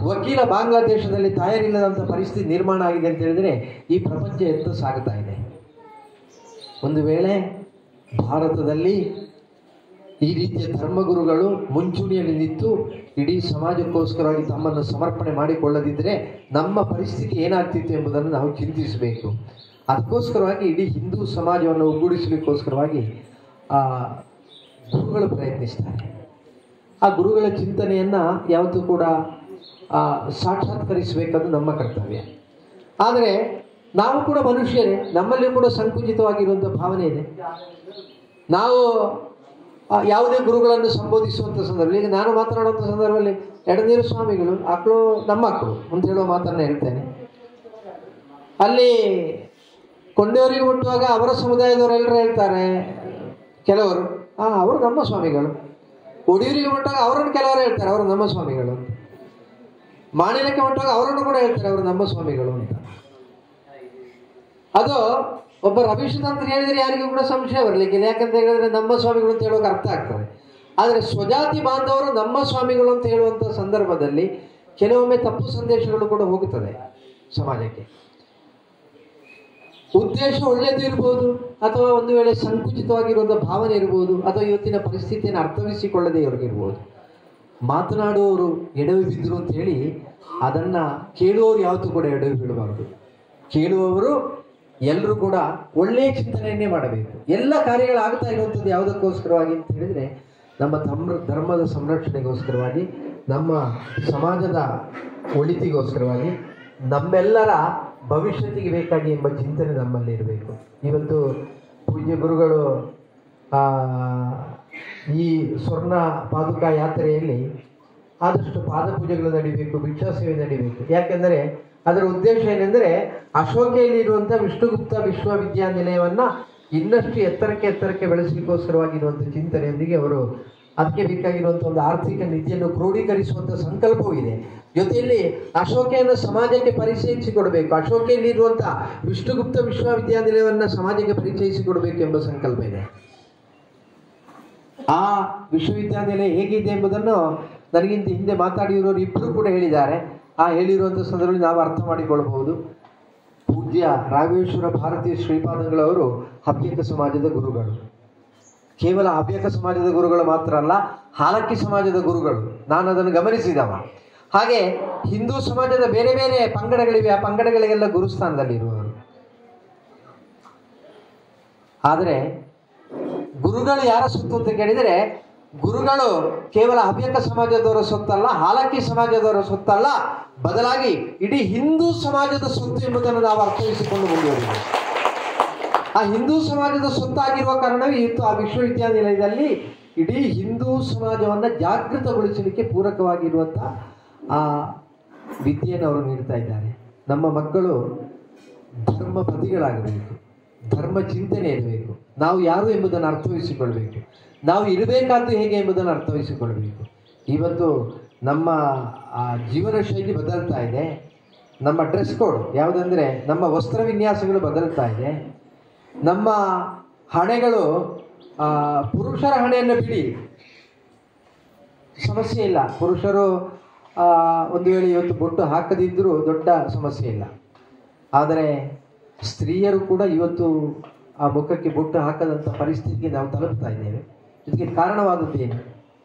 ವಕೀಲ ಬಾಂಗ್ಲಾದೇಶದಲ್ಲಿ ತಯಾರಿಲ್ಲದಂಥ ಪರಿಸ್ಥಿತಿ ನಿರ್ಮಾಣ ಆಗಿದೆ ಅಂತ ಹೇಳಿದರೆ ಈ ಪ್ರಪಂಚ ಎತ್ತ ಸಾಗ್ತಾ ಇದೆ. ಒಂದು ವೇಳೆ ಭಾರತದಲ್ಲಿ ಈ ರೀತಿಯ ಧರ್ಮಗುರುಗಳು ಮುಂಚೂಣಿಯಲ್ಲಿ ನಿಂತು ಇಡೀ ಸಮಾಜಕ್ಕೋಸ್ಕರವಾಗಿ ತಮ್ಮನ್ನು ಸಮರ್ಪಣೆ ಮಾಡಿಕೊಳ್ಳದಿದ್ದರೆ ನಮ್ಮ ಪರಿಸ್ಥಿತಿ ಏನಾಗ್ತಿತ್ತು ಎಂಬುದನ್ನು ನಾವು ಚಿಂತಿಸಬೇಕು. ಅದಕ್ಕೋಸ್ಕರವಾಗಿ ಇಡೀ ಹಿಂದೂ ಸಮಾಜವನ್ನು ಒಗ್ಗೂಡಿಸಲಿಕ್ಕೋಸ್ಕರವಾಗಿ ಗುರುಗಳು ಪ್ರಯತ್ನಿಸ್ತಾರೆ. ಆ ಗುರುಗಳ ಚಿಂತನೆಯನ್ನು ಯಾವತ್ತೂ ಕೂಡ ಸಾಕ್ಷಾತ್ಕರಿಸಬೇಕದು ನಮ್ಮ ಕರ್ತವ್ಯ. ಆದರೆ ನಾವು ಕೂಡ ಮನುಷ್ಯರೇ, ನಮ್ಮಲ್ಲಿ ಕೂಡ ಸಂಕುಚಿತವಾಗಿರುವಂಥ ಭಾವನೆ ಇದೆ. ನಾವು ಯಾವುದೇ ಗುರುಗಳನ್ನು ಸಂಬೋಧಿಸುವಂಥ ಸಂದರ್ಭದಲ್ಲಿ, ಈಗ ನಾನು ಮಾತನಾಡುವಂಥ ಸಂದರ್ಭದಲ್ಲಿ ಎಡನೀರು ಸ್ವಾಮಿಗಳು ಮಕ್ಕಳು ನಮ್ಮ ಮಕ್ಕಳು ಅಂತ ಹೇಳುವ ಮಾತನ್ನು ಹೇಳ್ತೇನೆ. ಅಲ್ಲಿ ಕೊಂಡೆಯವರಿಗೆ ಮುಟ್ಟುವಾಗ ಅವರ ಸಮುದಾಯದವರೆಲ್ಲರೂ ಹೇಳ್ತಾರೆ, ಕೆಲವರು ಅವರು ನಮ್ಮ ಸ್ವಾಮಿಗಳು. ಒಡಿಯೂರಿಗೆ ಮುಟ್ಟಾಗ ಅವರನ್ನು ಕೆಲವರು ಹೇಳ್ತಾರೆ ಅವರು ನಮ್ಮ ಸ್ವಾಮಿಗಳು ಅಂತ. ಮಾಣಿಲಕ್ಕೆ ಮುಟ್ಟಾಗ ಅವರನ್ನು ಕೂಡ ಹೇಳ್ತಾರೆ ಅವರು ನಮ್ಮ ಸ್ವಾಮಿಗಳು ಅಂತ. ಅದು ಒಬ್ಬ ರವಿಶತಂತ್ರ ಹೇಳಿದರೆ ಯಾರಿಗೂ ಕೂಡ ಸಂಶಯ ಬರಲಿಕ್ಕಿಲ್ಲ. ಯಾಕಂತ ಹೇಳಿದ್ರೆ ನಮ್ಮ ಸ್ವಾಮಿಗಳು ಅಂತ ಹೇಳೋಕೆ ಅರ್ಥ ಆಗ್ತದೆ. ಆದರೆ ಸ್ವಜಾತಿ ಬಾಂಧವರು ನಮ್ಮ ಸ್ವಾಮಿಗಳು ಅಂತ ಹೇಳುವಂಥ ಸಂದರ್ಭದಲ್ಲಿ ಕೆಲವೊಮ್ಮೆ ತಪ್ಪು ಸಂದೇಶಗಳು ಕೂಡ ಹೋಗುತ್ತದೆ ಸಮಾಜಕ್ಕೆ. ಉದ್ದೇಶ ಒಳ್ಳೆಯದು ಇರ್ಬೋದು, ಅಥವಾ ಒಂದು ವೇಳೆ ಸಂಕುಚಿತವಾಗಿರುವಂಥ ಭಾವನೆ ಇರ್ಬೋದು, ಅಥವಾ ಇವತ್ತಿನ ಪರಿಸ್ಥಿತಿಯನ್ನು ಅರ್ಥವಿಸಿಕೊಳ್ಳದೆ ಇವ್ರಿಗಿರ್ಬೋದು. ಮಾತನಾಡುವವರು ಎಡವಿ ಬಿದ್ದರು ಅಂತ ಹೇಳಿ ಅದನ್ನು ಕೇಳುವವರು ಯಾವತ್ತೂ ಕೂಡ ಎಡವಿ ಬೀಳಬಾರ್ದು. ಕೇಳುವವರು ಎಲ್ಲರೂ ಕೂಡ ಒಳ್ಳೆಯ ಚಿಂತನೆಯನ್ನೇ ಮಾಡಬೇಕು. ಎಲ್ಲ ಕಾರ್ಯಗಳಾಗ್ತಾ ಇರುವಂಥದ್ದು ಯಾವುದಕ್ಕೋಸ್ಕರವಾಗಿ ಅಂತ ಹೇಳಿದರೆ, ನಮ್ಮ ಧರ್ಮದ ಸಂರಕ್ಷಣೆಗೋಸ್ಕರವಾಗಿ, ನಮ್ಮ ಸಮಾಜದ ಒಳಿತಿಗೋಸ್ಕರವಾಗಿ, ನಮ್ಮೆಲ್ಲರ ಭವಿಷ್ಯತ್ತಿಗೆ ಬೇಕಾಗಿ ಎಂಬ ಚಿಂತನೆ ನಮ್ಮಲ್ಲಿ ಇರಬೇಕು. ಇವತ್ತು ಪೂಜ್ಯ ಗುರುಗಳು ಈ ಸ್ವರ್ಣ ಪಾದುಕಾ ಯಾತ್ರೆಯಲ್ಲಿ ಆದಷ್ಟು ಪಾದಪೂಜೆಗಳು ನಡಿಬೇಕು, ಭಿಕ್ಷಾ ಸೇವೆ ನಡಿಬೇಕು. ಯಾಕೆಂದರೆ ಅದರ ಉದ್ದೇಶ ಏನೆಂದರೆ, ಅಶೋಕೆಯಲ್ಲಿರುವಂಥ ವಿಷ್ಣುಗುಪ್ತ ವಿಶ್ವವಿದ್ಯಾನಿಲಯವನ್ನು ಇನ್ನಷ್ಟು ಎತ್ತರಕ್ಕೆ ಬೆಳೆಸಲಿಕ್ಕೋಸ್ಕರವಾಗಿರುವಂಥ ಚಿಂತನೆಯೊಂದಿಗೆ ಅವರು ಅದಕ್ಕೆ ಬೇಕಾಗಿರುವಂಥ ಒಂದು ಆರ್ಥಿಕ ನಿಧಿಯನ್ನು ಕ್ರೋಢೀಕರಿಸುವಂಥ ಸಂಕಲ್ಪವೂ ಇದೆ. ಜೊತೆಯಲ್ಲಿ ಅಶೋಕೆಯನ್ನು ಸಮಾಜಕ್ಕೆ ಪರಿಚಯಿಸಿಕೊಡಬೇಕು, ಅಶೋಕೆಯಲ್ಲಿರುವಂಥ ವಿಷ್ಣುಗುಪ್ತ ವಿಶ್ವವಿದ್ಯಾನಿಲಯವನ್ನು ಸಮಾಜಕ್ಕೆ ಪರಿಚಯಿಸಿಕೊಡಬೇಕು ಎಂಬ ಸಂಕಲ್ಪ ಇದೆ. ಆ ವಿಶ್ವವಿದ್ಯಾನಿಲಯ ಹೇಗಿದೆ ಎಂಬುದನ್ನು ನನಗಿಂತ ಹಿಂದೆ ಮಾತಾಡಿರೋರು ಇಬ್ಬರು ಕೂಡ ಹೇಳಿದ್ದಾರೆ. ಆ ಹೇಳಿರುವಂಥ ಸಂದರ್ಭದಲ್ಲಿ ನಾವು ಅರ್ಥ ಮಾಡಿಕೊಳ್ಳಬಹುದು. ಪೂಜ್ಯ ರಾಘವೇಶ್ವರ ಭಾರತೀಯ ಶ್ರೀಪಾದಂಗಳವರು ಹವ್ಯಕ ಸಮಾಜದ ಗುರುಗಳು. ಕೇವಲ ಹವ್ಯಕ ಸಮಾಜದ ಗುರುಗಳು ಮಾತ್ರ ಅಲ್ಲ, ಹಾಲಕ್ಕಿ ಸಮಾಜದ ಗುರುಗಳು. ನಾನು ಅದನ್ನು ಗಮನಿಸಿದವ. ಹಾಗೆ ಹಿಂದೂ ಸಮಾಜದ ಬೇರೆ ಬೇರೆ ಪಂಗಡಗಳಿವೆ, ಆ ಪಂಗಡಗಳಿಗೆಲ್ಲ ಗುರುಸ್ಥಾನದಲ್ಲಿರುವವರು. ಆದರೆ ಗುರುಗಳು ಯಾರ ಸೊತ್ತು ಅಂತ ಕೇಳಿದರೆ, ಗುರುಗಳು ಕೇವಲ ಹವ್ಯಕ ಸಮಾಜದವರ ಸೊತ್ತಲ್ಲ, ಹಾಲಕ್ಕಿ ಸಮಾಜದವರ ಸೊತ್ತಲ್ಲ, ಬದಲಾಗಿ ಇಡೀ ಹಿಂದೂ ಸಮಾಜದ ಸೊತ್ತು ಎಂಬುದನ್ನು ನಾವು ಅರ್ಥೈಸಿಕೊಂಡು ಮುಂದುವರಿದೆ. ಆ ಹಿಂದೂ ಸಮಾಜದ ಸೊತ್ತಾಗಿರುವ ಕಾರಣವೇ ಇವತ್ತು ಆ ವಿಶ್ವವಿದ್ಯಾನಿಲಯದಲ್ಲಿ ಇಡೀ ಹಿಂದೂ ಸಮಾಜವನ್ನು ಜಾಗೃತಗೊಳಿಸಲಿಕ್ಕೆ ಪೂರಕವಾಗಿರುವಂಥ ಆ ವಿದ್ಯೆಯನ್ನು ಅವರು ನೀಡ್ತಾ ಇದ್ದಾರೆ. ನಮ್ಮ ಮಕ್ಕಳು ಧರ್ಮಪತಿಗಳಾಗಬೇಕು, ಧರ್ಮ ಚಿಂತನೆ ಇರಬೇಕು, ನಾವು ಯಾರು ಎಂಬುದನ್ನು ಅರ್ಥವಹಿಸಿಕೊಳ್ಬೇಕು, ನಾವು ಇರಬೇಕಾದ್ದು ಹೇಗೆ ಎಂಬುದನ್ನು ಅರ್ಥವಹಿಸಿಕೊಳ್ಬೇಕು. ಇವತ್ತು ನಮ್ಮ ಜೀವನ ಶೈಲಿ ಬದಲ್ತಾ ಇದೆ. ನಮ್ಮ ಡ್ರೆಸ್ ಕೋಡ್ ಯಾವುದಂದರೆ, ನಮ್ಮ ವಸ್ತ್ರ ವಿನ್ಯಾಸಗಳು ಬದಲ್ತಾ ಇದೆ. ನಮ್ಮ ಹಣೆಗಳು, ಪುರುಷರ ಹಣೆಯನ್ನು ಬಿಡಿ, ಸಮಸ್ಯೆ ಇಲ್ಲ. ಪುರುಷರು ಒಂದು ವೇಳೆ ಇವತ್ತು ಬೊಟ್ಟು ಹಾಕದಿದ್ದರೂ ದೊಡ್ಡ ಸಮಸ್ಯೆ ಇಲ್ಲ. ಆದರೆ ಸ್ತ್ರೀಯರು ಕೂಡ ಇವತ್ತು ಆ ಮುಖಕ್ಕೆ ಬೊಟ್ಟು ಹಾಕದಂಥ ಪರಿಸ್ಥಿತಿಗೆ ನಾವು ತಲುಪ್ತಾ ಇದ್ದೇವೆ. ಇದಕ್ಕೆ ಕಾರಣವಾದದ್ದು ಏನು?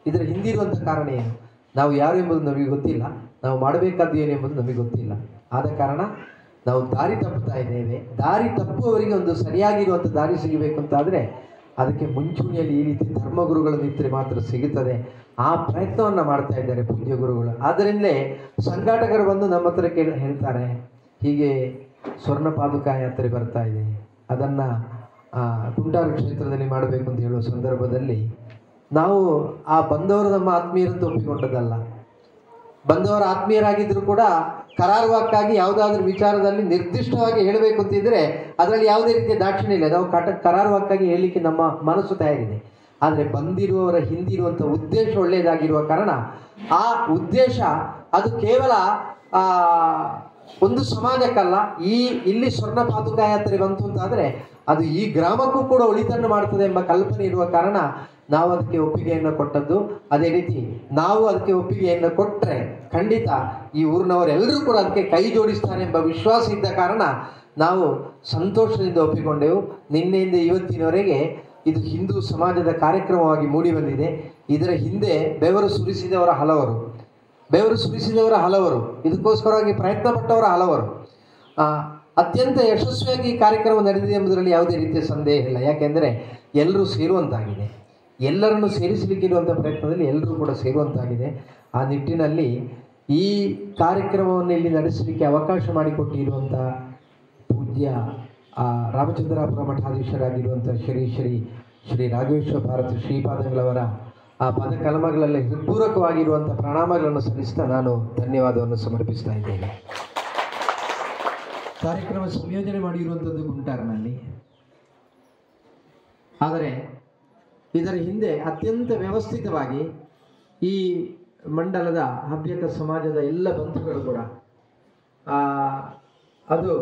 ಇದರ ಹಿಂದಿರುವಂಥ ಕಾರಣ ಏನು? ನಾವು ಯಾರು ಎಂಬುದು ನಮಗೆ ಗೊತ್ತಿಲ್ಲ, ನಾವು ಮಾಡಬೇಕಾದ್ದು ಏನು ಎಂಬುದು ನಮಗೆ ಗೊತ್ತಿಲ್ಲ. ಆದ ಕಾರಣ ನಾವು ದಾರಿ ತಪ್ಪುತ್ತಾ ಇದ್ದೇವೆ. ದಾರಿ ತಪ್ಪುವವರಿಗೆ ಒಂದು ಸರಿಯಾಗಿರುವಂಥ ದಾರಿ ಸಿಗಬೇಕು ಅಂತಾದರೆ ಅದಕ್ಕೆ ಮುಂಚೂಣಿಯಲ್ಲಿ ಈ ರೀತಿ ಧರ್ಮಗುರುಗಳು ನಿಂತರೆ ಮಾತ್ರ ಸಿಗುತ್ತದೆ. ಆ ಪ್ರಯತ್ನವನ್ನು ಮಾಡ್ತಾ ಇದ್ದಾರೆ ಪೂಜ್ಯ ಗುರುಗಳು. ಆದ್ದರಿಂದಲೇ ಸಂಘಾಟಕರು ಬಂದು ನಮ್ಮ ಹತ್ರ ಹೇಳ್ತಾರೆ, ಹೀಗೆ ಸ್ವರ್ಣ ಪಾದುಕಾ ಯಾತ್ರೆ ಬರ್ತಾ ಇದೆ, ಅದನ್ನು ಕುಂಟಾರ ಕ್ಷೇತ್ರದಲ್ಲಿ ಮಾಡಬೇಕು ಅಂತ ಹೇಳುವ ಸಂದರ್ಭದಲ್ಲಿ ನಾವು ಆ ಬಂದವರು ನಮ್ಮ ಆತ್ಮೀಯರಂತ ಒಪ್ಪಿಕೊಂಡದ್ದಲ್ಲ. ಬಂದವರ ಆತ್ಮೀಯರಾಗಿದ್ದರೂ ಕೂಡ ಕರಾರುವಾಕ್ಕಾಗಿ ಯಾವುದಾದ್ರೂ ವಿಚಾರದಲ್ಲಿ ನಿರ್ದಿಷ್ಟವಾಗಿ ಹೇಳಬೇಕು ಅಂತಿದ್ದರೆ ಅದರಲ್ಲಿ ಯಾವುದೇ ರೀತಿಯ ದಾಕ್ಷಿಣ್ಯ ಇಲ್ಲ. ನಾವು ಕರಾರುವಾಕ್ಕಾಗಿ ಹೇಳಲಿಕ್ಕೆ ನಮ್ಮ ಮನಸ್ಸು ತಯಾರಿದೆ. ಆದರೆ ಬಂದಿರುವವರ ಹಿಂದಿರುವಂಥ ಉದ್ದೇಶ ಒಳ್ಳೆಯದಾಗಿರುವ ಕಾರಣ ಆ ಉದ್ದೇಶ ಅದು ಕೇವಲ ಒಂದು ಸಮಾಜಕ್ಕಲ್ಲ, ಇಲ್ಲಿ ಸ್ವರ್ಣ ಪಾದುಕಾ ಯಾತ್ರೆ ಬಂತು ಅಂತಾದರೆ ಅದು ಈ ಗ್ರಾಮಕ್ಕೂ ಕೂಡ ಒಳಿತನ್ನು ಮಾಡ್ತದೆ ಎಂಬ ಕಲ್ಪನೆ ಇರುವ ಕಾರಣ ನಾವು ಅದಕ್ಕೆ ಒಪ್ಪಿಗೆಯನ್ನು ಕೊಟ್ಟದ್ದು. ಅದೇ ರೀತಿ ನಾವು ಅದಕ್ಕೆ ಒಪ್ಪಿಗೆಯನ್ನು ಕೊಟ್ಟರೆ ಖಂಡಿತ ಈ ಊರಿನವರೆಲ್ಲರೂ ಕೂಡ ಅದಕ್ಕೆ ಕೈ ಜೋಡಿಸ್ತಾರೆ ಎಂಬ ವಿಶ್ವಾಸ ಇದ್ದ ಕಾರಣ ನಾವು ಸಂತೋಷದಿಂದ ಒಪ್ಪಿಕೊಂಡೆವು. ನಿನ್ನೆಯಿಂದ ಇವತ್ತಿನವರೆಗೆ ಇದು ಹಿಂದೂ ಸಮಾಜದ ಕಾರ್ಯಕ್ರಮವಾಗಿ ಮೂಡಿ ಬಂದಿದೆ. ಇದರ ಹಿಂದೆ ಬೆವರು ಸುರಿಸಿದವರ ಹಲವರು, ಇದಕ್ಕೋಸ್ಕರವಾಗಿ ಪ್ರಯತ್ನ ಪಟ್ಟವರ ಹಲವರು. ಅತ್ಯಂತ ಯಶಸ್ವಿಯಾಗಿ ಈ ಕಾರ್ಯಕ್ರಮ ನಡೆದಿದೆ ಎಂಬುದರಲ್ಲಿ ಯಾವುದೇ ರೀತಿಯ ಸಂದೇಹ ಇಲ್ಲ. ಯಾಕೆಂದರೆ ಎಲ್ಲರೂ ಸೇರುವಂತಾಗಿದೆ, ಎಲ್ಲರನ್ನು ಸೇರಿಸಲಿಕ್ಕಿರುವಂಥ ಪ್ರಯತ್ನದಲ್ಲಿ ಎಲ್ಲರೂ ಕೂಡ ಸೇರುವಂತಾಗಿದೆ. ಆ ನಿಟ್ಟಿನಲ್ಲಿ ಈ ಕಾರ್ಯಕ್ರಮವನ್ನು ಇಲ್ಲಿ ನಡೆಸಲಿಕ್ಕೆ ಅವಕಾಶ ಮಾಡಿಕೊಟ್ಟಿರುವಂಥ ಪೂಜ್ಯ ರಾಮಚಂದ್ರಾಪುರ ಮಠಾಧೀಶರಾಗಿರುವಂಥ ಶ್ರೀ ರಾಘವೇಶ್ವರ ಭಾರತಿ ಶ್ರೀಪಾದಂಗಳವರ ಆ ಪದಕಲಮಗಳಲ್ಲಿ ಹೃತ್ಪೂರ್ವಕವಾಗಿರುವಂಥ ಪ್ರಣಾಮಗಳನ್ನು ಸಲ್ಲಿಸ್ತಾ ನಾನು ಧನ್ಯವಾದವನ್ನು ಸಮರ್ಪಿಸ್ತಾ ಇದ್ದೇನೆ. ಕಾರ್ಯಕ್ರಮ ಸಂಯೋಜನೆ ಮಾಡಿರುವಂಥದ್ದು ಗುಂಟಾರ್ನಲ್ಲಿ. ಆದರೆ ಇದರ ಹಿಂದೆ ಅತ್ಯಂತ ವ್ಯವಸ್ಥಿತವಾಗಿ ಈ ಮಂಡಲದ ಹವ್ಯಕ ಸಮಾಜದ ಎಲ್ಲ ಬಂಧುಗಳು ಕೂಡ ಅದು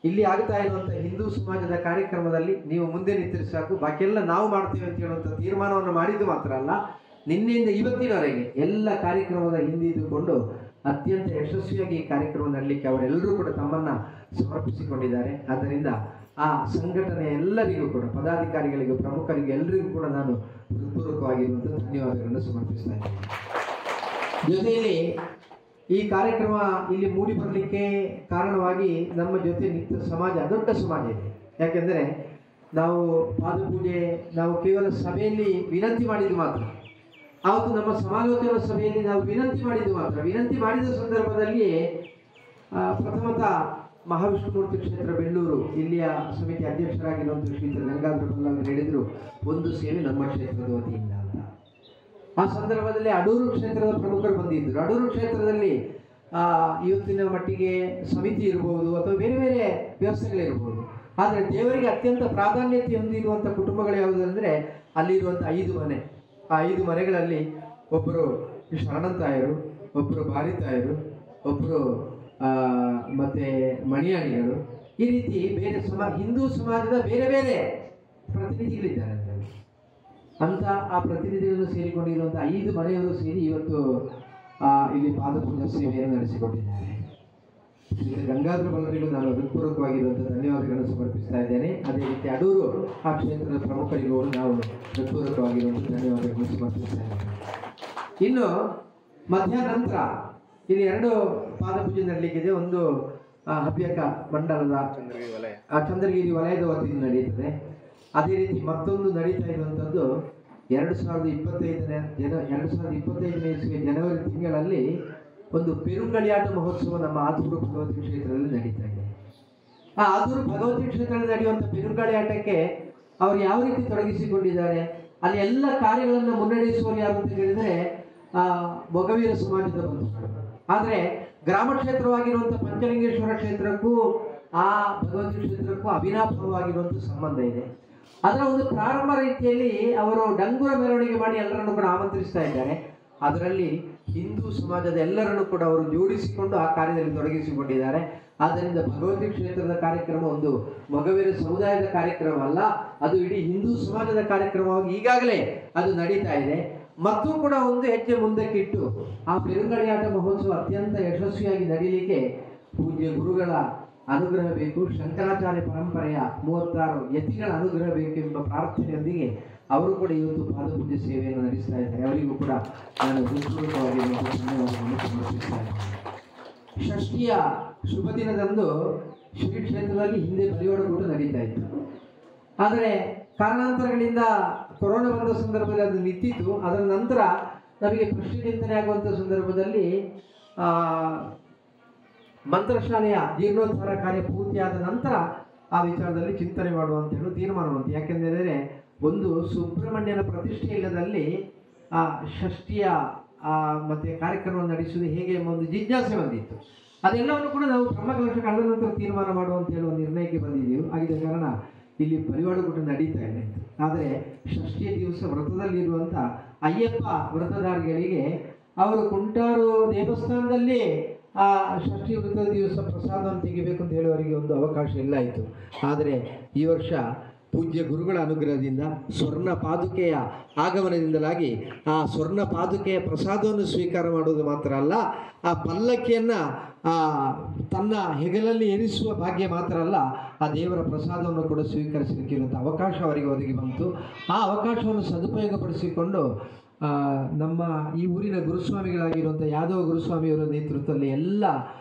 ಇಲ್ಲಿ ಆಗ್ತಾ ಇರುವಂಥ ಹಿಂದೂ ಸಮಾಜದ ಕಾರ್ಯಕ್ರಮದಲ್ಲಿ ನೀವು ಮುಂದೆ ನಿಂತರೆ ಸಾಕು, ಬಾಕಿಯೆಲ್ಲ ನಾವು ಮಾಡ್ತೇವೆ ಅಂತ ಹೇಳುವಂಥ ತೀರ್ಮಾನವನ್ನು ಮಾಡಿದ್ದು ಮಾತ್ರ ಅಲ್ಲ, ನಿನ್ನೆಯಿಂದ ಇವತ್ತಿನವರೆಗೆ ಎಲ್ಲ ಕಾರ್ಯಕ್ರಮದ ಹಿಂದೆ ಇದ್ದುಕೊಂಡು ಅತ್ಯಂತ ಯಶಸ್ವಿಯಾಗಿ ಈ ಕಾರ್ಯಕ್ರಮ ನಡೆಯಲಿಕ್ಕೆ ಅವರೆಲ್ಲರೂ ಕೂಡ ತಮ್ಮನ್ನು ಸಮರ್ಪಿಸಿಕೊಂಡಿದ್ದಾರೆ. ಆದ್ದರಿಂದ ಆ ಸಂಘಟನೆ ಎಲ್ಲರಿಗೂ ಕೂಡ, ಪದಾಧಿಕಾರಿಗಳಿಗೂ, ಪ್ರಮುಖರಿಗೂ, ಎಲ್ಲರಿಗೂ ಕೂಡ ನಾನು ಹೃತ್ಪೂರ್ವಕವಾಗಿರುವಂಥ ಧನ್ಯವಾದಗಳನ್ನು ಸಮರ್ಪಿಸ್ತಾ ಇದ್ದೇನೆ. ಜೊತೆಯಲ್ಲಿ ಈ ಕಾರ್ಯಕ್ರಮ ಇಲ್ಲಿ ಮೂಡಿ ಬರಲಿಕ್ಕೆ ಕಾರಣವಾಗಿ ನಮ್ಮ ಜೊತೆ ನಿಂತ ಸಮಾಜ, ದೊಡ್ಡ ಸಮಾಜ ಇದೆ. ಯಾಕೆಂದರೆ ನಾವು ಪಾದಪೂಜೆ ನಾವು ಕೇವಲ ಸಭೆಯಲ್ಲಿ ವಿನಂತಿ ಮಾಡಿದ್ದು ಮಾತ್ರ, ಆವತ್ತು ನಮ್ಮ ಸಮಾಲೋಚನಾ ಸಭೆಯಲ್ಲಿ ನಾವು ವಿನಂತಿ ಮಾಡಿದ್ದು ಮಾತ್ರ. ವಿನಂತಿ ಮಾಡಿದ ಸಂದರ್ಭದಲ್ಲಿ ಪ್ರಥಮತಃ ಮಹಾವಿಷ್ಣುಮೂರ್ತಿ ಕ್ಷೇತ್ರ ಬೆಳ್ಳೂರು ಇಲ್ಲಿಯ ಸಮಿತಿ ಅಧ್ಯಕ್ಷರಾಗಿರುವಂಥ ಶ್ರೀಯುತ ಗಂಗಾಧರ ಬಲ್ಲವರು ಹೇಳಿದರು, ಒಂದು ಸೇವೆ ನಮ್ಮ ಕ್ಷೇತ್ರದ ವತಿಯಿಂದ ಅಂತ. ಆ ಸಂದರ್ಭದಲ್ಲಿ ಅಡೂರು ಕ್ಷೇತ್ರದ ಪ್ರಮುಖರು ಬಂದಿದ್ದರು. ಅಡೂರು ಕ್ಷೇತ್ರದಲ್ಲಿ ಇವತ್ತಿನ ಮಟ್ಟಿಗೆ ಸಮಿತಿ ಇರ್ಬೋದು ಅಥವಾ ಬೇರೆ ಬೇರೆ ವ್ಯವಸ್ಥೆಗಳಿರ್ಬೋದು, ಆದರೆ ದೇವರಿಗೆ ಅತ್ಯಂತ ಪ್ರಾಧಾನ್ಯತೆ ಹೊಂದಿರುವಂಥ ಕುಟುಂಬಗಳು ಯಾವುದಂದರೆ ಅಲ್ಲಿರುವಂಥ 5 ಮನೆ. ಆ 5 ಮನೆಗಳಲ್ಲಿ ಒಬ್ಬರು ಶರಣಂತಾಯರು, ಒಬ್ಬರು ಬಾರಿತಾಯರು, ಒಬ್ಬರು ಮತ್ತು ಮಣಿಯಾಣಿಗಳು, ಈ ರೀತಿ ಬೇರೆ ಹಿಂದೂ ಸಮಾಜದ ಬೇರೆ ಬೇರೆ ಪ್ರತಿನಿಧಿಗಳಿದ್ದಾರೆ. ಅಂತ ಆ ಪ್ರತಿನಿಧಿಗಳನ್ನು ಸೇರಿಕೊಂಡಿರುವಂಥ 5 ಮನೆಯವರು ಸೇರಿ ಇವತ್ತು ಇಲ್ಲಿ ಪಾದಪೂಜಾ ಸೇವೆಯನ್ನು ನಡೆಸಿಕೊಂಡಿದ್ದಾರೆ. ಶ್ರೀ ಗಂಗಾಧರ ಬಲ್ಲರಿಗೂ ನಾನು ಹೃತ್ಪೂರ್ವಕವಾಗಿರುವಂಥ ಧನ್ಯವಾದಗಳನ್ನು ಸಮರ್ಪಿಸ್ತಾ ಇದ್ದೇನೆ. ಅದೇ ರೀತಿ ಅಡೂರು ಆ ಕ್ಷೇತ್ರದ ಪ್ರಮುಖರಿಗೂ ನಾವು ಹೃತ್ಪೂರ್ವಕವಾಗಿರುವಂಥ ಧನ್ಯವಾದಗಳನ್ನು ಸಮರ್ಪಿಸ್ತಾ ಇದ್ದೇನೆ. ಇನ್ನು ಮಧ್ಯಾಹ್ನ ನಂತರ ಇಲ್ಲಿ 2 ಪಾದಪೂಜೆ ನಡೀಲಿಕ್ಕಿದೆ. ಒಂದು ಹವ್ಯಕ ಮಂಡಲದ ಚಂದ್ರಗಿರಿ ವಲಯದ ವತಿಯಿಂದ ನಡೀತದೆ. ಅದೇ ರೀತಿ ಮತ್ತೊಂದು ನಡೀತಾ ಇರುವಂಥದ್ದು 2025ನೇ ಇಸ್ವಿಯ ಜನವರಿ ತಿಂಗಳಲ್ಲಿ ಒಂದು ಪೆರುಂಗಳಿಯಾಟ ಮಹೋತ್ಸವ ನಮ್ಮ ಆದೂರು ಭಗವತಿ ಕ್ಷೇತ್ರದಲ್ಲಿ ನಡೀತಾ ಇದೆ. ಆ ಆದೂರು ಭಗವತಿ ಕ್ಷೇತ್ರದಲ್ಲಿ ನಡೆಯುವಂಥ ಪೆರುಂಗಳಿಯಾಟಕ್ಕೆ ಅವರು ಯಾವ ರೀತಿ ತೊಡಗಿಸಿಕೊಂಡಿದ್ದಾರೆ, ಅಲ್ಲಿ ಎಲ್ಲ ಕಾರ್ಯಗಳನ್ನು ಮುನ್ನಡೆಸುವವರು ಯಾರು ಅಂತ ಹೇಳಿದರೆ ಮೊಗವೀರ ಸಮಾಜದ ಬಂಧುಗಳು. ಆದರೆ ಗ್ರಾಮ ಕ್ಷೇತ್ರವಾಗಿರುವಂಥ ಪಂಚಲಿಂಗೇಶ್ವರ ಕ್ಷೇತ್ರಕ್ಕೂ ಆ ಭಗವತಿ ಕ್ಷೇತ್ರಕ್ಕೂ ಅವಿನಾಭಾವವಾಗಿರುವಂಥ ಸಂಬಂಧ ಇದೆ. ಅದರ ಒಂದು ಪ್ರಾರಂಭ ರೀತಿಯಲ್ಲಿ ಅವರು ಡಂಗುರ ಮೆರವಣಿಗೆ ಮಾಡಿ ಎಲ್ಲರನ್ನು ಕೂಡ ಆಮಂತ್ರಿಸ್ತಾ ಇದ್ದಾರೆ. ಅದರಲ್ಲಿ ಹಿಂದೂ ಸಮಾಜದ ಎಲ್ಲರನ್ನು ಕೂಡ ಅವರು ಜೋಡಿಸಿಕೊಂಡು ಆ ಕಾರ್ಯದಲ್ಲಿ ತೊಡಗಿಸಿಕೊಂಡಿದ್ದಾರೆ. ಆದ್ದರಿಂದ ಭಗವತಿ ಕ್ಷೇತ್ರದ ಕಾರ್ಯಕ್ರಮ ಒಂದು ಮೊಗವೀರ ಸಮುದಾಯದ ಕಾರ್ಯಕ್ರಮ ಅಲ್ಲ, ಅದು ಇಡೀ ಹಿಂದೂ ಸಮಾಜದ ಕಾರ್ಯಕ್ರಮವಾಗಿ ಈಗಾಗಲೇ ಅದು ನಡೀತಾ ಇದೆ. ಮತ್ತು ಕೂಡ ಒಂದು ಹೆಜ್ಜೆ ಮುಂದಕ್ಕಿಟ್ಟು ಆ ಪೆರುಂಗಳಿಯಾಟ ಮಹೋತ್ಸವ ಅತ್ಯಂತ ಯಶಸ್ವಿಯಾಗಿ ನಡೀಲಿಕ್ಕೆ ಪೂಜ್ಯ ಗುರುಗಳ ಅನುಗ್ರಹ ಬೇಕು, ಶಂಕರಾಚಾರ್ಯ ಪರಂಪರೆಯ 36 ಯತಿಗಳ ಅನುಗ್ರಹ ಬೇಕು ಎಂಬ ಪ್ರಾರ್ಥನೆಯೊಂದಿಗೆ ಅವರು ಕೂಡ ಇವತ್ತು ಪಾದಪೂಜೆ ಸೇವೆಯನ್ನು ನಡೆಸ್ತಾ ಇದ್ದಾರೆ. ಅವರಿಗೂ ಕೂಡ ನಾನು ಹೃತ್ಪೂರ್ವಕವಾಗಿ ಧನ್ಯವಾದಗಳನ್ನು ಸಮರ್ಪಿಸ್ತಾ ಇದ್ದೇನೆ. ಷಷ್ಠಿಯ ಶುಭ ದಿನದಂದು ಶ್ರೀ ಕ್ಷೇತ್ರದಲ್ಲಿ ಹಿಂದೆ ಬಲಿವಾಡಗೂಟ ನಡೀತಾ ಇತ್ತು. ಆದರೆ ಕಾರಣಾಂತರಗಳಿಂದ ಕೊರೋನಾ ಬಂದ ಸಂದರ್ಭದಲ್ಲಿ ಅದು ನಿಂತಿತ್ತು. ಅದರ ನಂತರ ನಮಗೆ ಪ್ರಶ್ನೆ ಚಿಂತನೆ ಆಗುವಂಥ ಸಂದರ್ಭದಲ್ಲಿ ಮಂತ್ರಶಾಲೆಯ ಜೀರ್ಣೋದ್ಧಾರ ಕಾರ್ಯ ಪೂರ್ತಿಯಾದ ನಂತರ ಆ ವಿಚಾರದಲ್ಲಿ ಚಿಂತನೆ ಮಾಡುವಂತ ಹೇಳಿ ತೀರ್ಮಾನ ಬಂತು. ಯಾಕೆಂದರೆ ಒಂದು ಸುಬ್ರಹ್ಮಣ್ಯನ ಪ್ರತಿಷ್ಠೆ ಇಲ್ಲದಲ್ಲಿ ಷಷ್ಠಿಯ ಮತ್ತೆ ಕಾರ್ಯಕ್ರಮವನ್ನು ನಡೆಸುವುದು ಹೇಗೆ ಎಂಬ ಒಂದು ಜಿಜ್ಞಾಸೆ ಬಂದಿತ್ತು. ಅದೆಲ್ಲವನ್ನು ಕೂಡ ನಾವು ಬ್ರಹ್ಮಕಲಶ ಕಳೆದ ನಂತರ ತೀರ್ಮಾನ ಮಾಡುವಂತ ಹೇಳುವ ನಿರ್ಣಯಕ್ಕೆ ಬಂದಿದ್ದೀವಿ. ಆಗಿದ್ದ ಕಾರಣ ಇಲ್ಲಿ ಬಲಿವಾಡಗೂಟ ನಡೀತಾ ಇದೆ. ಆದರೆ ಷಷ್ಠಿಯ ದಿವಸ ವ್ರತದಲ್ಲಿರುವಂಥ ಅಯ್ಯಪ್ಪ ವ್ರತಧಾರಿಗಳಿಗೆ ಅವರು ಕುಂಟಾರು ದೇವಸ್ಥಾನದಲ್ಲಿ ಆ ಷಷ್ಠಿ ವೃತ್ತದ ದಿವಸ ಪ್ರಸಾದವನ್ನು ತೆಗಿಬೇಕು ಅಂತ ಹೇಳುವವರಿಗೆ ಒಂದು ಅವಕಾಶ ಇಲ್ಲ ಇತ್ತು. ಆದರೆ ಈ ವರ್ಷ ಪೂಜ್ಯ ಗುರುಗಳ ಅನುಗ್ರಹದಿಂದ ಸ್ವರ್ಣ ಪಾದುಕೆಯ ಆಗಮನದಿಂದಲಾಗಿ ಆ ಸ್ವರ್ಣ ಪಾದುಕೆಯ ಪ್ರಸಾದವನ್ನು ಸ್ವೀಕಾರ ಮಾಡುವುದು ಮಾತ್ರ ಅಲ್ಲ, ಆ ಪಲ್ಲಕ್ಕಿಯನ್ನು ತನ್ನ ಹೆಗಲಲ್ಲಿ ಏರಿಸುವ ಭಾಗ್ಯ ಮಾತ್ರ ಅಲ್ಲ, ಆ ದೇವರ ಪ್ರಸಾದವನ್ನು ಕೂಡ ಸ್ವೀಕರಿಸಲಿಕ್ಕಿರುವಂಥ ಅವಕಾಶ ಅವರಿಗೆ ಒದಗಿ ಬಂತು. ಆ ಅವಕಾಶವನ್ನು ಸದುಪಯೋಗಪಡಿಸಿಕೊಂಡು ನಮ್ಮ ಈ ಊರಿನ ಗುರುಸ್ವಾಮಿಗಳಾಗಿರುವಂಥ ಯಾದವ ಗುರುಸ್ವಾಮಿಯವರ ನೇತೃತ್ವದಲ್ಲಿ ಎಲ್ಲ